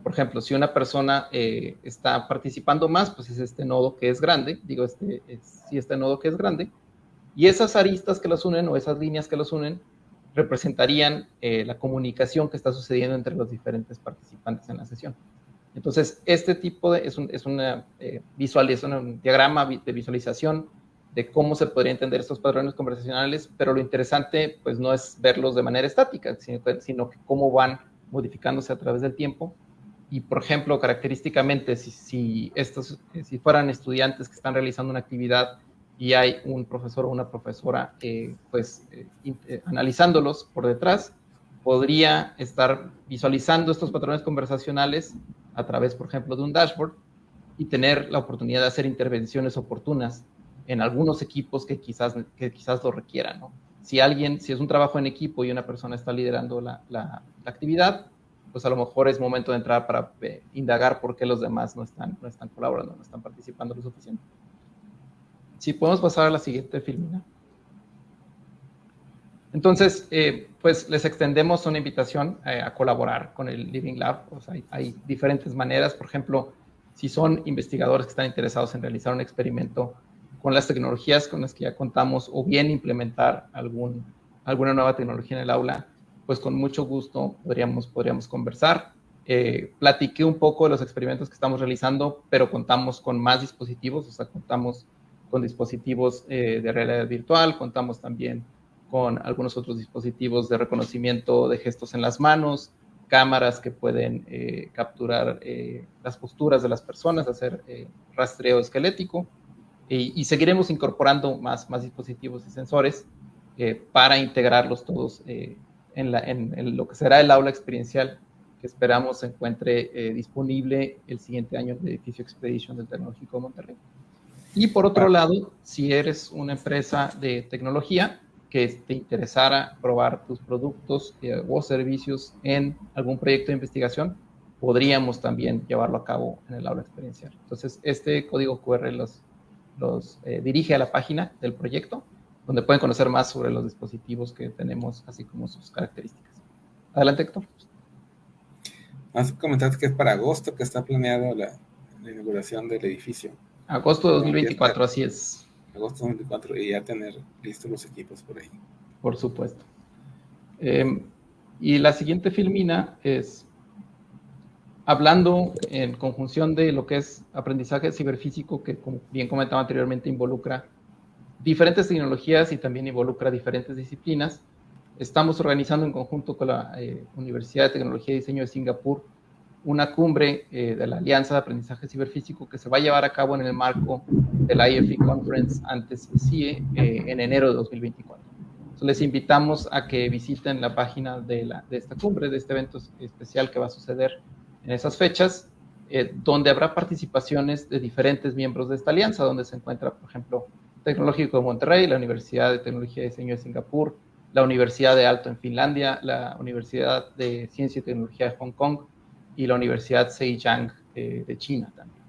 Por ejemplo, si una persona está participando más, pues es este nodo que es grande, este nodo que es grande, y esas aristas que los unen o esas líneas que los unen representarían la comunicación que está sucediendo entre los diferentes participantes en la sesión. Entonces, este tipo es un diagrama de visualización de cómo se podría entender estos patrones conversacionales, pero lo interesante pues no es verlos de manera estática, sino que cómo van modificándose a través del tiempo. Y, por ejemplo, característicamente, si fueran estudiantes que están realizando una actividad y hay un profesor o una profesora analizándolos por detrás, podría estar visualizando estos patrones conversacionales a través, por ejemplo, de un dashboard y tener la oportunidad de hacer intervenciones oportunas en algunos equipos que quizás lo requieran, ¿no? Si es un trabajo en equipo y una persona está liderando la actividad, pues a lo mejor es momento de entrar para indagar por qué los demás no están colaborando, no están participando lo suficiente. Si podemos pasar a la siguiente filmina. Entonces, pues les extendemos una invitación a colaborar con el Living Lab. O sea, hay diferentes maneras. Por ejemplo, si son investigadores que están interesados en realizar un experimento con las tecnologías con las que ya contamos, o bien implementar alguna nueva tecnología en el aula, pues con mucho gusto podríamos conversar. Platiqué un poco de los experimentos que estamos realizando, pero contamos con más dispositivos. O sea, contamos con dispositivos de realidad virtual, contamos también con algunos otros dispositivos de reconocimiento de gestos en las manos, cámaras que pueden capturar las posturas de las personas, hacer rastreo esquelético, y seguiremos incorporando más dispositivos y sensores para integrarlos todos en lo que será el aula experiencial, que esperamos se encuentre disponible el siguiente año en el edificio Expedition del Tecnológico de Monterrey. Y por otro lado, si eres una empresa de tecnología que te interesara probar tus productos o servicios en algún proyecto de investigación, podríamos también llevarlo a cabo en el aula experiencial. Entonces, este código QR los dirige a la página del proyecto, donde pueden conocer más sobre los dispositivos que tenemos, así como sus características. Adelante, Héctor. Más comentaste que es para agosto que está planeado la inauguración del edificio. Agosto de 2024, así es. Agosto de 2024, y ya tener listos los equipos por ahí. Por supuesto. Y la siguiente filmina es hablando en conjunción de lo que es aprendizaje ciberfísico, que como bien comentaba anteriormente, involucra diferentes tecnologías y también involucra diferentes disciplinas. Estamos organizando en conjunto con la Universidad de Tecnología y Diseño de Singapur una cumbre de la Alianza de Aprendizaje Ciberfísico que se va a llevar a cabo en el marco de la IFE Conference, antes CIE, en enero de 2024. Entonces, les invitamos a que visiten la página de esta cumbre, de este evento especial que va a suceder en esas fechas, donde habrá participaciones de diferentes miembros de esta alianza, donde se encuentra, por ejemplo, Tecnológico de Monterrey, la Universidad de Tecnología y Diseño de Singapur, la Universidad de Aalto en Finlandia, la Universidad de Ciencia y Tecnología de Hong Kong y la Universidad Zhejiang de China también.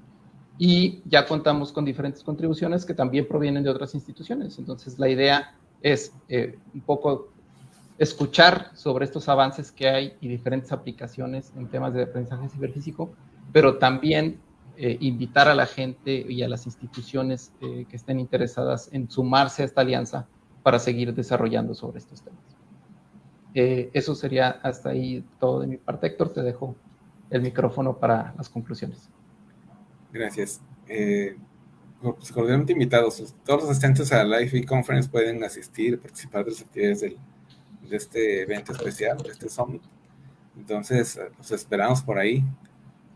Y ya contamos con diferentes contribuciones que también provienen de otras instituciones. Entonces, la idea es un poco escuchar sobre estos avances que hay y diferentes aplicaciones en temas de aprendizaje ciberfísico, pero también invitar a la gente y a las instituciones que estén interesadas en sumarse a esta alianza para seguir desarrollando sobre estos temas. Eso sería hasta ahí todo de mi parte. Héctor, te dejo el micrófono para las conclusiones. Gracias. Pues, cordialmente invitados. Todos los asistentes a la IFE Conference pueden asistir, participar de las actividades de este evento especial, de este Summit. Entonces, los esperamos por ahí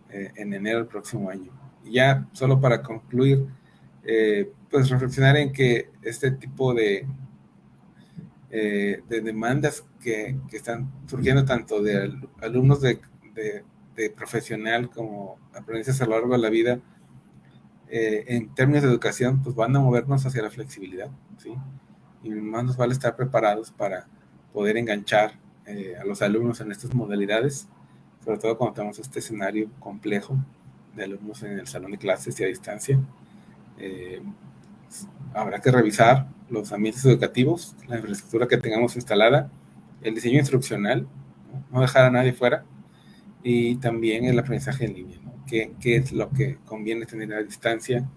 en enero del próximo año. Y ya, solo para concluir, pues reflexionar en que este tipo de demandas que están surgiendo tanto de alumnos de profesional como aprendices a lo largo de la vida, en términos de educación, pues van a movernos hacia la flexibilidad, ¿sí? Y más nos vale estar preparados para poder enganchar a los alumnos en estas modalidades, sobre todo cuando tenemos este escenario complejo de alumnos en el salón de clases y a distancia. Habrá que revisar los ambientes educativos, la infraestructura que tengamos instalada, el diseño instruccional, no dejar a nadie fuera, y también el aprendizaje en línea, ¿no? ¿Qué es lo que conviene tener a distancia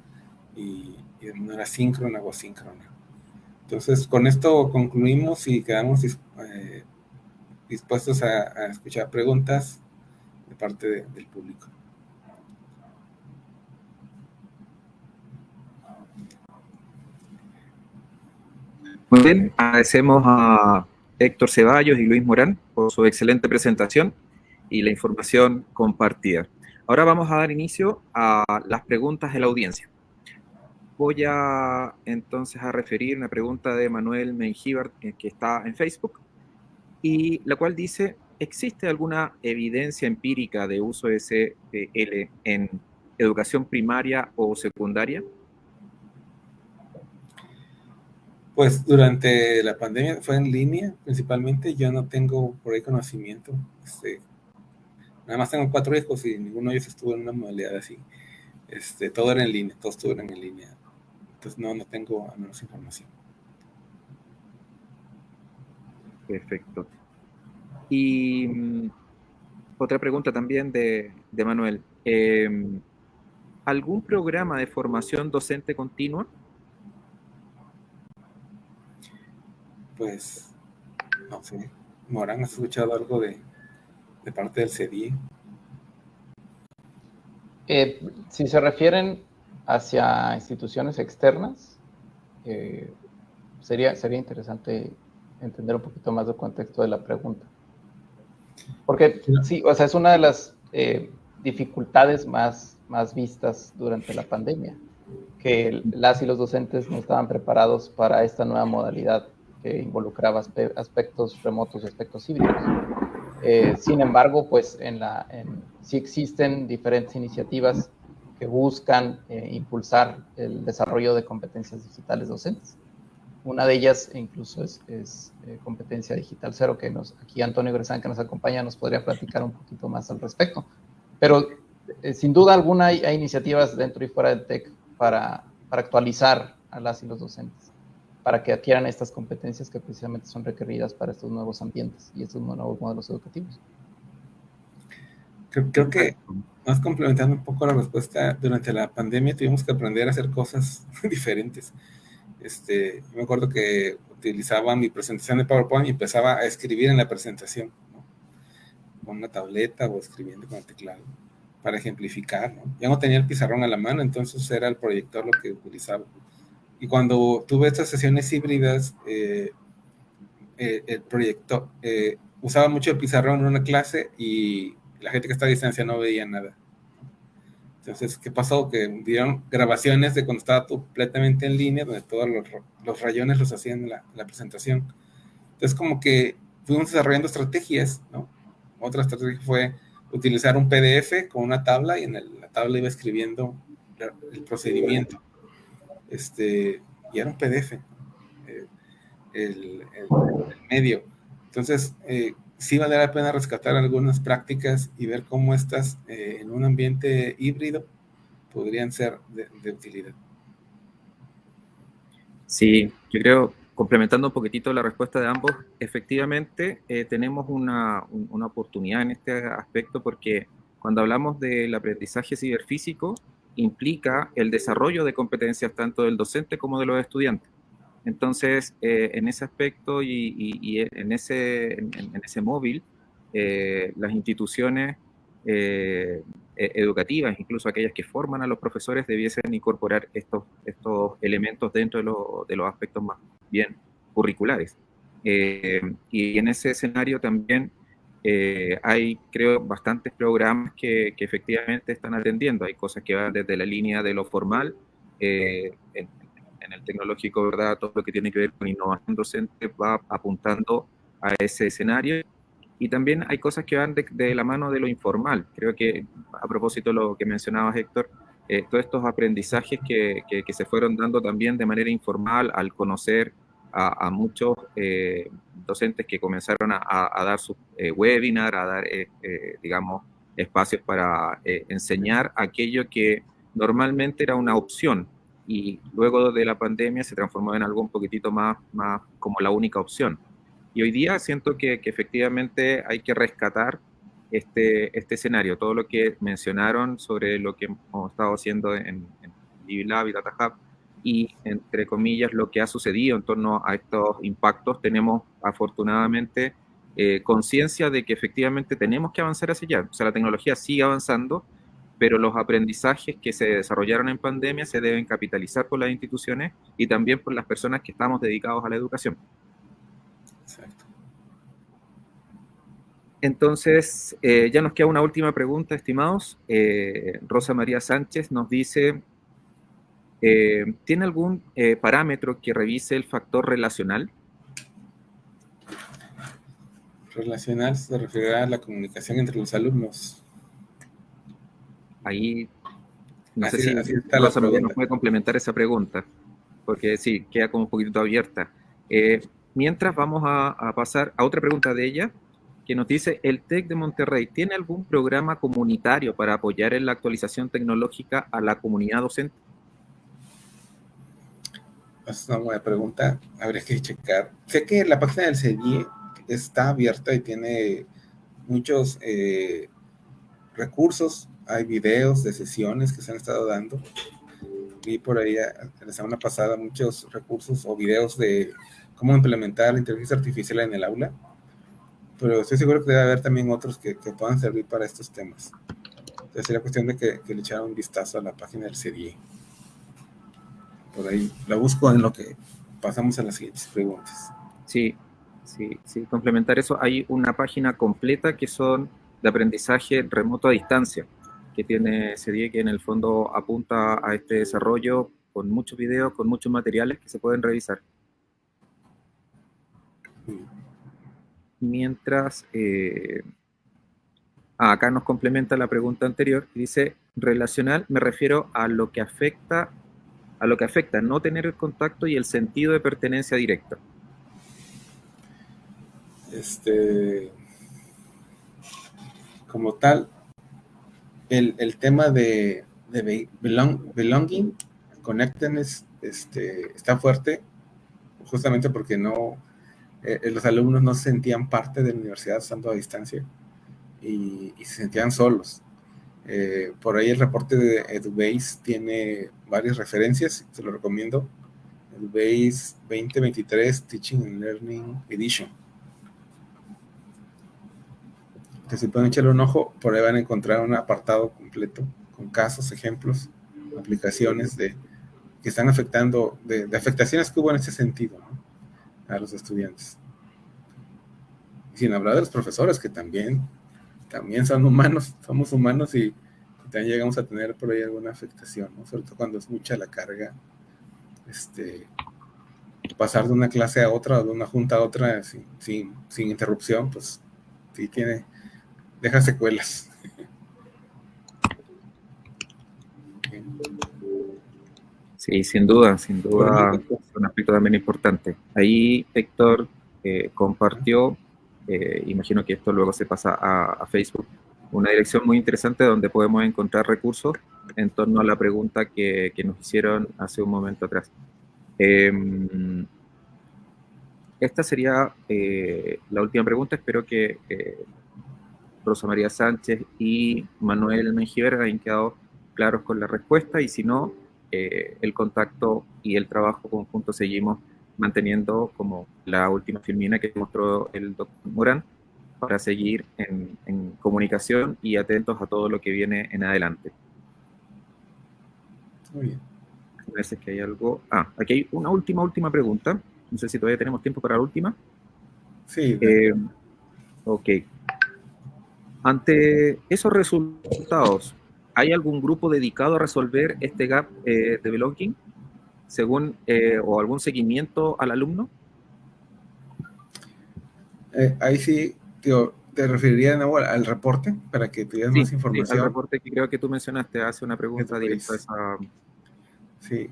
y de manera síncrona o asíncrona? Entonces, con esto concluimos y quedamos dispuestos a escuchar preguntas de parte del público. Muy bien, agradecemos a Héctor Ceballos y Luis Morán por su excelente presentación y la información compartida. Ahora vamos a dar inicio a las preguntas de la audiencia. Voy a entonces a referir una pregunta de Manuel Mengíbar que está en Facebook, y la cual dice: ¿existe alguna evidencia empírica de uso de CPL en educación primaria o secundaria? Pues durante la pandemia fue en línea principalmente. Yo no tengo por ahí conocimiento. nada más tengo 4 hijos y ninguno de ellos estuvo en una modalidad así. Todo era en línea, todos estuvieron en línea. Entonces no tengo al menos información. Perfecto. Y otra pregunta también de Manuel. ¿Algún programa de formación docente continua? Pues, no sé. Morán, ¿has escuchado algo de parte del CEDIE? Si se refieren hacia instituciones externas, sería interesante entender un poquito más del contexto de la pregunta. Porque sí, o sea, es una de las dificultades más vistas durante la pandemia, que las y los docentes no estaban preparados para esta nueva modalidad que involucraba aspectos remotos y aspectos híbridos. Sin embargo, pues sí existen diferentes iniciativas que buscan impulsar el desarrollo de competencias digitales docentes. Una de ellas incluso es Competencia Digital Cero, que aquí Antonio Gresán, que nos acompaña, nos podría platicar un poquito más al respecto. Pero sin duda alguna hay iniciativas dentro y fuera del TEC para actualizar a las y los docentes, para que adquieran estas competencias que precisamente son requeridas para estos nuevos ambientes y estos nuevos modelos educativos. Creo que, más complementando un poco la respuesta, durante la pandemia tuvimos que aprender a hacer cosas diferentes. Yo me acuerdo que utilizaba mi presentación de PowerPoint y empezaba a escribir en la presentación, ¿no? Con una tableta o escribiendo con el teclado para ejemplificar, ¿no? Ya no tenía el pizarrón a la mano, entonces era el proyector lo que utilizaba. Y cuando tuve estas sesiones híbridas, el proyector usaba mucho el pizarrón en una clase y la gente que está a distancia no veía nada. Entonces, ¿qué pasó? Que dieron grabaciones de cuando estaba completamente en línea, donde todos los rayones los hacían en la presentación. Entonces, como que fuimos desarrollando estrategias, ¿no? Otra estrategia fue utilizar un PDF con una tabla y en la tabla iba escribiendo el procedimiento. Y era un PDF, el medio. Entonces, sí vale la pena rescatar algunas prácticas y ver cómo estas en un ambiente híbrido podrían ser de utilidad. Sí, yo creo, complementando un poquitito la respuesta de ambos, efectivamente tenemos una oportunidad en este aspecto porque cuando hablamos del aprendizaje ciberfísico implica el desarrollo de competencias tanto del docente como de los estudiantes. Entonces, en ese aspecto y en ese móvil, las instituciones educativas, incluso aquellas que forman a los profesores, debiesen incorporar estos elementos dentro de los aspectos más bien curriculares. Y en ese escenario también hay, creo, bastantes programas que efectivamente están atendiendo. Hay cosas que van desde la línea de lo formal, en el tecnológico, ¿verdad? Todo lo que tiene que ver con innovación docente va apuntando a ese escenario. Y también hay cosas que van de la mano de lo informal. Creo que, a propósito de lo que mencionabas, Héctor, todos estos aprendizajes que se fueron dando también de manera informal al conocer a muchos docentes que comenzaron a dar sus webinars, a dar, digamos, espacios para enseñar aquello que normalmente era una opción y luego de la pandemia se transformó en algo un poquitito más como la única opción. Y hoy día siento que efectivamente hay que rescatar este escenario, todo lo que mencionaron sobre lo que hemos estado haciendo en DiviLab y DataHub y, entre comillas, lo que ha sucedido en torno a estos impactos. Tenemos, afortunadamente, conciencia de que efectivamente tenemos que avanzar hacia allá. O sea, la tecnología sigue avanzando, pero los aprendizajes que se desarrollaron en pandemia se deben capitalizar por las instituciones y también por las personas que estamos dedicados a la educación. Exacto. Entonces, ya nos queda una última pregunta, estimados. Rosa María Sánchez nos dice, ¿tiene algún parámetro que revise el factor relacional? Relacional se refiere a la comunicación entre los alumnos. Ahí, no así, sé si Rosa María nos puede complementar esa pregunta, porque sí, queda como un poquito abierta. Mientras vamos a pasar a otra pregunta de ella, que nos dice, ¿el TEC de Monterrey tiene algún programa comunitario para apoyar en la actualización tecnológica a la comunidad docente? Es una buena pregunta, habría que checar. Sé que la página del CEDIE está abierta y tiene muchos recursos, hay videos de sesiones que se han estado dando. Vi por ahí la semana pasada muchos recursos o videos de cómo implementar la inteligencia artificial en el aula, pero estoy seguro que debe haber también otros que puedan servir para estos temas. Entonces sería cuestión de que le echaran un vistazo a la página del CEDIE. Por ahí la busco en lo que pasamos a las siguientes preguntas. Sí, complementar eso, hay una página completa que son de aprendizaje remoto a distancia, que tiene CEDIE, que en el fondo apunta a este desarrollo con muchos videos, con muchos materiales que se pueden revisar. Mientras, acá nos complementa la pregunta anterior, que dice, relacional, me refiero a lo que afecta no tener el contacto y el sentido de pertenencia directa. Como tal, el tema de belonging, connectedness, está fuerte, justamente porque los alumnos no se sentían parte de la universidad estando a distancia y se sentían solos. Por ahí el reporte de Edubase tiene varias referencias, se lo recomiendo. Edubase 2023 Teaching and Learning Edition. Que si pueden echarle un ojo, por ahí van a encontrar un apartado completo con casos, ejemplos, aplicaciones que están afectando, de afectaciones que hubo en ese sentido, ¿no?, a los estudiantes. Sin hablar de los profesores, que también son humanos, somos humanos y también llegamos a tener por ahí alguna afectación, ¿no? Sobre todo cuando es mucha la carga, pasar de una clase a otra o de una junta a otra sin interrupción, pues sí deja secuelas. Sí, sin duda, es un aspecto también importante. Ahí Héctor compartió, imagino que esto luego se pasa a Facebook, una dirección muy interesante donde podemos encontrar recursos en torno a la pregunta que nos hicieron hace un momento atrás. Esta sería la última pregunta. Espero que Rosa María Sánchez y Manuel Mengiber hayan quedado claros con la respuesta, y si no, el contacto y el trabajo conjunto seguimos manteniendo, como la última filmina que mostró el doctor Morán, para seguir en comunicación y atentos a todo lo que viene en adelante. Muy bien. Parece que hay algo. Aquí hay una última pregunta. No sé si todavía tenemos tiempo para la última. Sí. Ok. Ante esos resultados, ¿hay algún grupo dedicado a resolver este gap de belonging, o algún seguimiento al alumno? Ahí sí, te referiría de nuevo al reporte para que tuvieras más información. Sí, al reporte que creo que tú mencionaste, hace una pregunta directa a esa. Sí,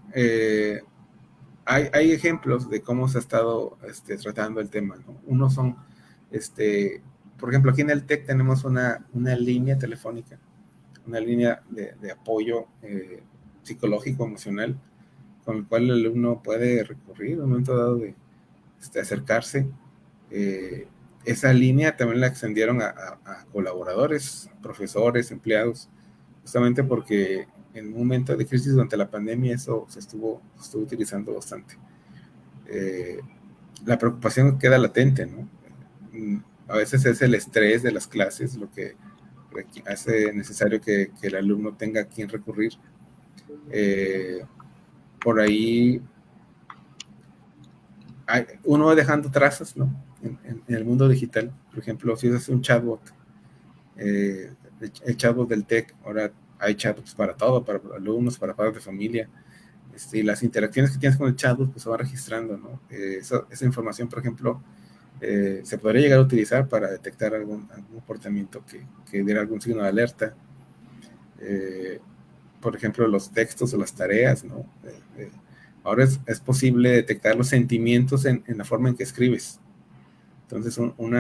hay ejemplos de cómo se ha estado tratando el tema, ¿no? Unos son, por ejemplo, aquí en el TEC tenemos una línea telefónica, una línea de apoyo psicológico, emocional, con el cual el alumno puede recurrir en un momento dado de acercarse. Esa línea también la extendieron a colaboradores, profesores, empleados, justamente porque en un momento de crisis durante la pandemia eso se estuvo utilizando bastante. La preocupación queda latente, ¿no? A veces es el estrés de las clases lo que hace necesario que el alumno tenga a quien recurrir. Por ahí uno va dejando trazas, ¿no? En el mundo digital. Por ejemplo, si es un chatbot, el chatbot del TEC, ahora hay chatbots para todo, para alumnos, para padres de familia, y las interacciones que tienes con el chatbot pues se van registrando, ¿no? Esa información, por ejemplo, se podría llegar a utilizar para detectar algún comportamiento que diera algún signo de alerta. Por ejemplo, los textos o las tareas, ¿no? Ahora es posible detectar los sentimientos en la forma en que escribes. Entonces, un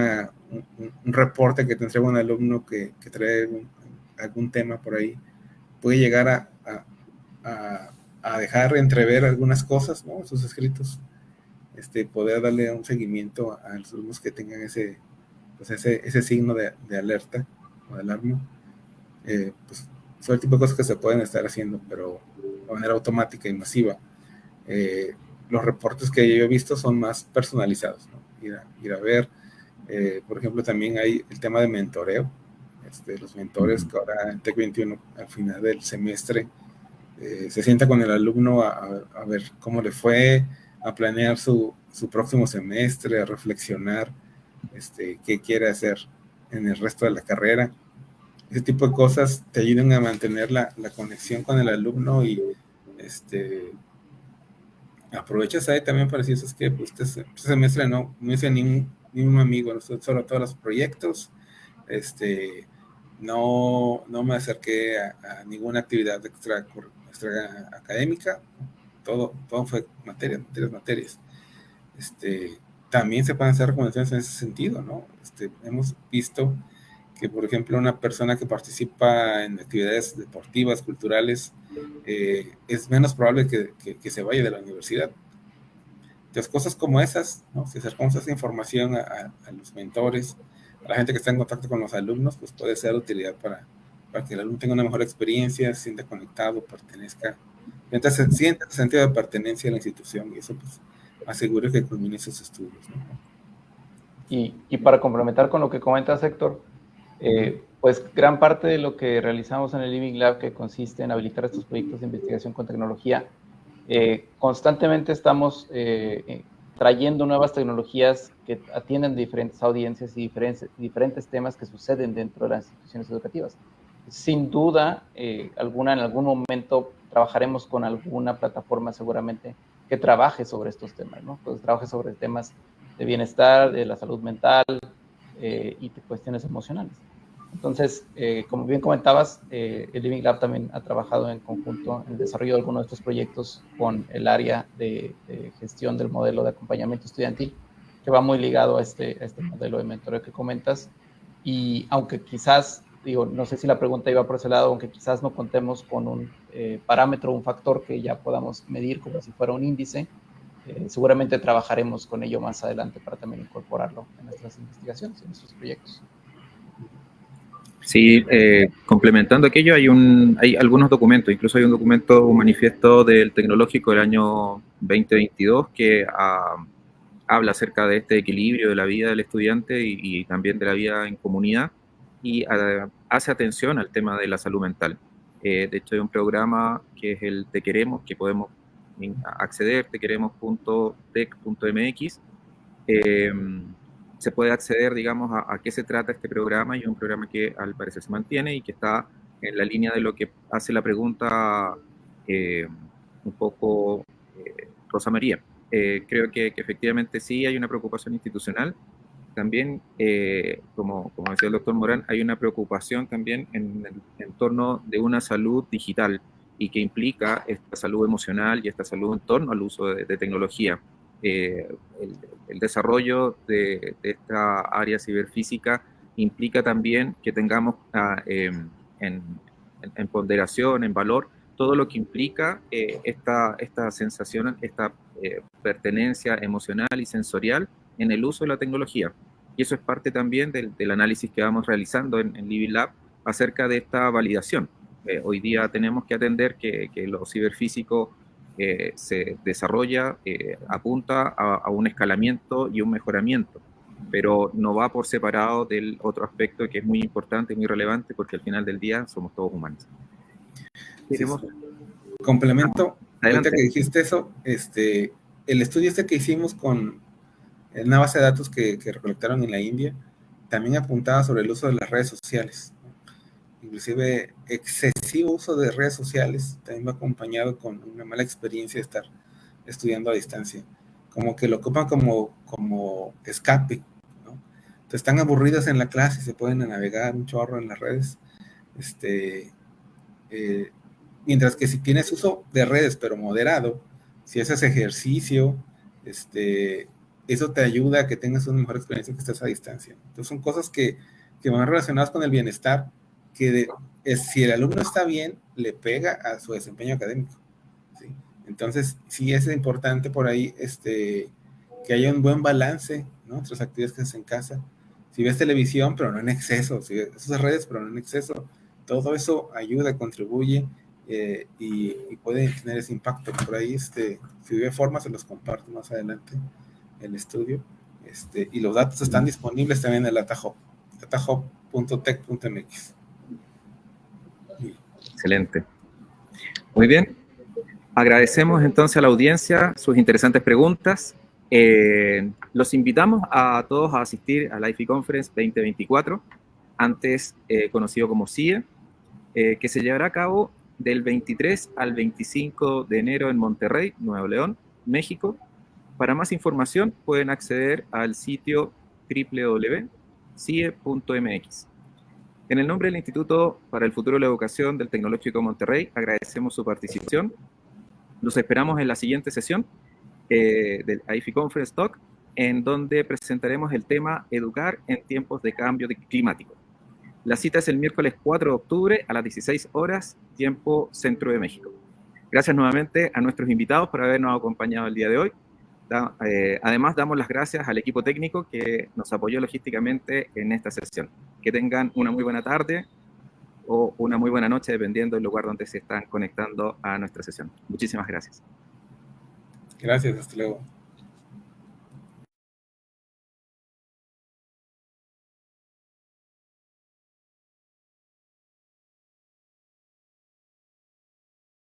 reporte que te entrega un alumno que trae algún tema por ahí puede llegar a dejar entrever algunas cosas, ¿no? En sus escritos, poder darle un seguimiento a los alumnos que tengan ese signo de alerta o de alarma. Pues son el tipo de cosas que se pueden estar haciendo, pero de manera automática y masiva. Los reportes que yo he visto son más personalizados, ¿no? Ir a ver, por ejemplo, también hay el tema de mentoreo, los mentores que ahora en TEC 21 al final del semestre se sienta con el alumno a ver cómo le fue, a planear su próximo semestre, a reflexionar qué quiere hacer en el resto de la carrera. Ese tipo de cosas te ayudan a mantener la conexión con el alumno y aprovechas ahí también para decir, es que pues, este semestre no hice ni un amigo, ¿no? Solo todos los proyectos, no me acerqué a ninguna actividad extra académica, todo fue materias. También se pueden hacer recomendaciones en ese sentido, ¿no? Hemos visto que, por ejemplo, una persona que participa en actividades deportivas, culturales, es menos probable que se vaya de la universidad. Entonces, cosas como esas, ¿no? Si acercamos esa información a los mentores, a la gente que está en contacto con los alumnos, pues puede ser de utilidad para que el alumno tenga una mejor experiencia, se sienta conectado, pertenezca, sienta sentido de pertenencia a la institución, y eso pues asegura que culmine sus estudios, ¿no? Y para complementar con lo que comentas, Héctor, pues gran parte de lo que realizamos en el Living Lab, que consiste en habilitar estos proyectos de investigación con tecnología, constantemente estamos trayendo nuevas tecnologías que atienden diferentes audiencias y diferentes temas que suceden dentro de las instituciones educativas. Sin duda alguna, en algún momento trabajaremos con alguna plataforma seguramente que trabaje sobre estos temas, ¿no? Pues trabaje sobre temas de bienestar, de la salud mental y de cuestiones emocionales. Entonces, como bien comentabas, el Living Lab también ha trabajado en conjunto en el desarrollo de algunos de estos proyectos con el área de gestión del modelo de acompañamiento estudiantil, que va muy ligado a este modelo de mentoreo que comentas. Y aunque quizás, no sé si la pregunta iba por ese lado, aunque quizás no contemos con un parámetro, un factor que ya podamos medir como si fuera un índice, seguramente trabajaremos con ello más adelante para también incorporarlo en nuestras investigaciones, en nuestros proyectos. Sí, complementando aquello, hay algunos documentos, incluso hay un documento, un manifiesto del Tecnológico del año 2022 que habla acerca de este equilibrio de la vida del estudiante y también de la vida en comunidad, y hace atención al tema de la salud mental. De hecho, hay un programa que es el Te Queremos, que podemos acceder, tequeremos.tec.mx. Se puede acceder, digamos, a qué se trata este programa, y es un programa que al parecer se mantiene y que está en la línea de lo que hace la pregunta un poco Rosa María. Creo que efectivamente sí hay una preocupación institucional. También, como decía el doctor Morán, hay una preocupación también en el entorno de una salud digital, y que implica esta salud emocional y esta salud en torno al uso de tecnología. El desarrollo de esta área ciberfísica implica también que tengamos en ponderación, en valor, todo lo que implica esta sensación, esta pertenencia emocional y sensorial en el uso de la tecnología. Y eso es parte también del análisis que vamos realizando en Living Lab acerca de esta validación. Hoy día tenemos que atender que lo ciberfísico se desarrolla, apunta a un escalamiento y un mejoramiento, pero no va por separado del otro aspecto que es muy importante y muy relevante, porque al final del día somos todos humanos. Sí, complemento, ahorita que dijiste eso, el estudio que hicimos con una base de datos que recolectaron en la India, también apuntaba sobre el uso de las redes sociales. Inclusive excesivo uso de redes sociales también va acompañado con una mala experiencia de estar estudiando a distancia, como que lo ocupan como escape, ¿no? Entonces están aburridos en la clase y se pueden navegar un chorro en las redes, mientras que si tienes uso de redes pero moderado, si haces ejercicio, eso te ayuda a que tengas una mejor experiencia que estés a distancia. Entonces son cosas que van relacionadas con el bienestar, que si el alumno está bien, le pega a su desempeño académico, ¿sí? Entonces, sí es importante por ahí que haya un buen balance, ¿no?, entre las actividades que haces en casa. Si ves televisión, pero no en exceso, si ves esas redes, pero no en exceso, todo eso ayuda, contribuye y puede tener ese impacto. Por ahí, si ve formas, se los comparto más adelante el estudio. Y los datos están disponibles también en el datahub.tech.mx. Excelente. Muy bien. Agradecemos entonces a la audiencia sus interesantes preguntas. Los invitamos a todos a asistir al IFE Conference 2024, antes conocido como CIE, que se llevará a cabo del 23 al 25 de enero en Monterrey, Nuevo León, México. Para más información pueden acceder al sitio www.cie.mx. En el nombre del Instituto para el Futuro de la Educación del Tecnológico de Monterrey, agradecemos su participación. Los esperamos en la siguiente sesión del IFE Conference Talk, en donde presentaremos el tema Educar en tiempos de cambio climático. La cita es el miércoles 4 de octubre a las 16 horas, tiempo Centro de México. Gracias nuevamente a nuestros invitados por habernos acompañado el día de hoy. Además, damos las gracias al equipo técnico que nos apoyó logísticamente en esta sesión. Que tengan una muy buena tarde o una muy buena noche, dependiendo del lugar donde se están conectando a nuestra sesión. Muchísimas gracias. Gracias, hasta luego.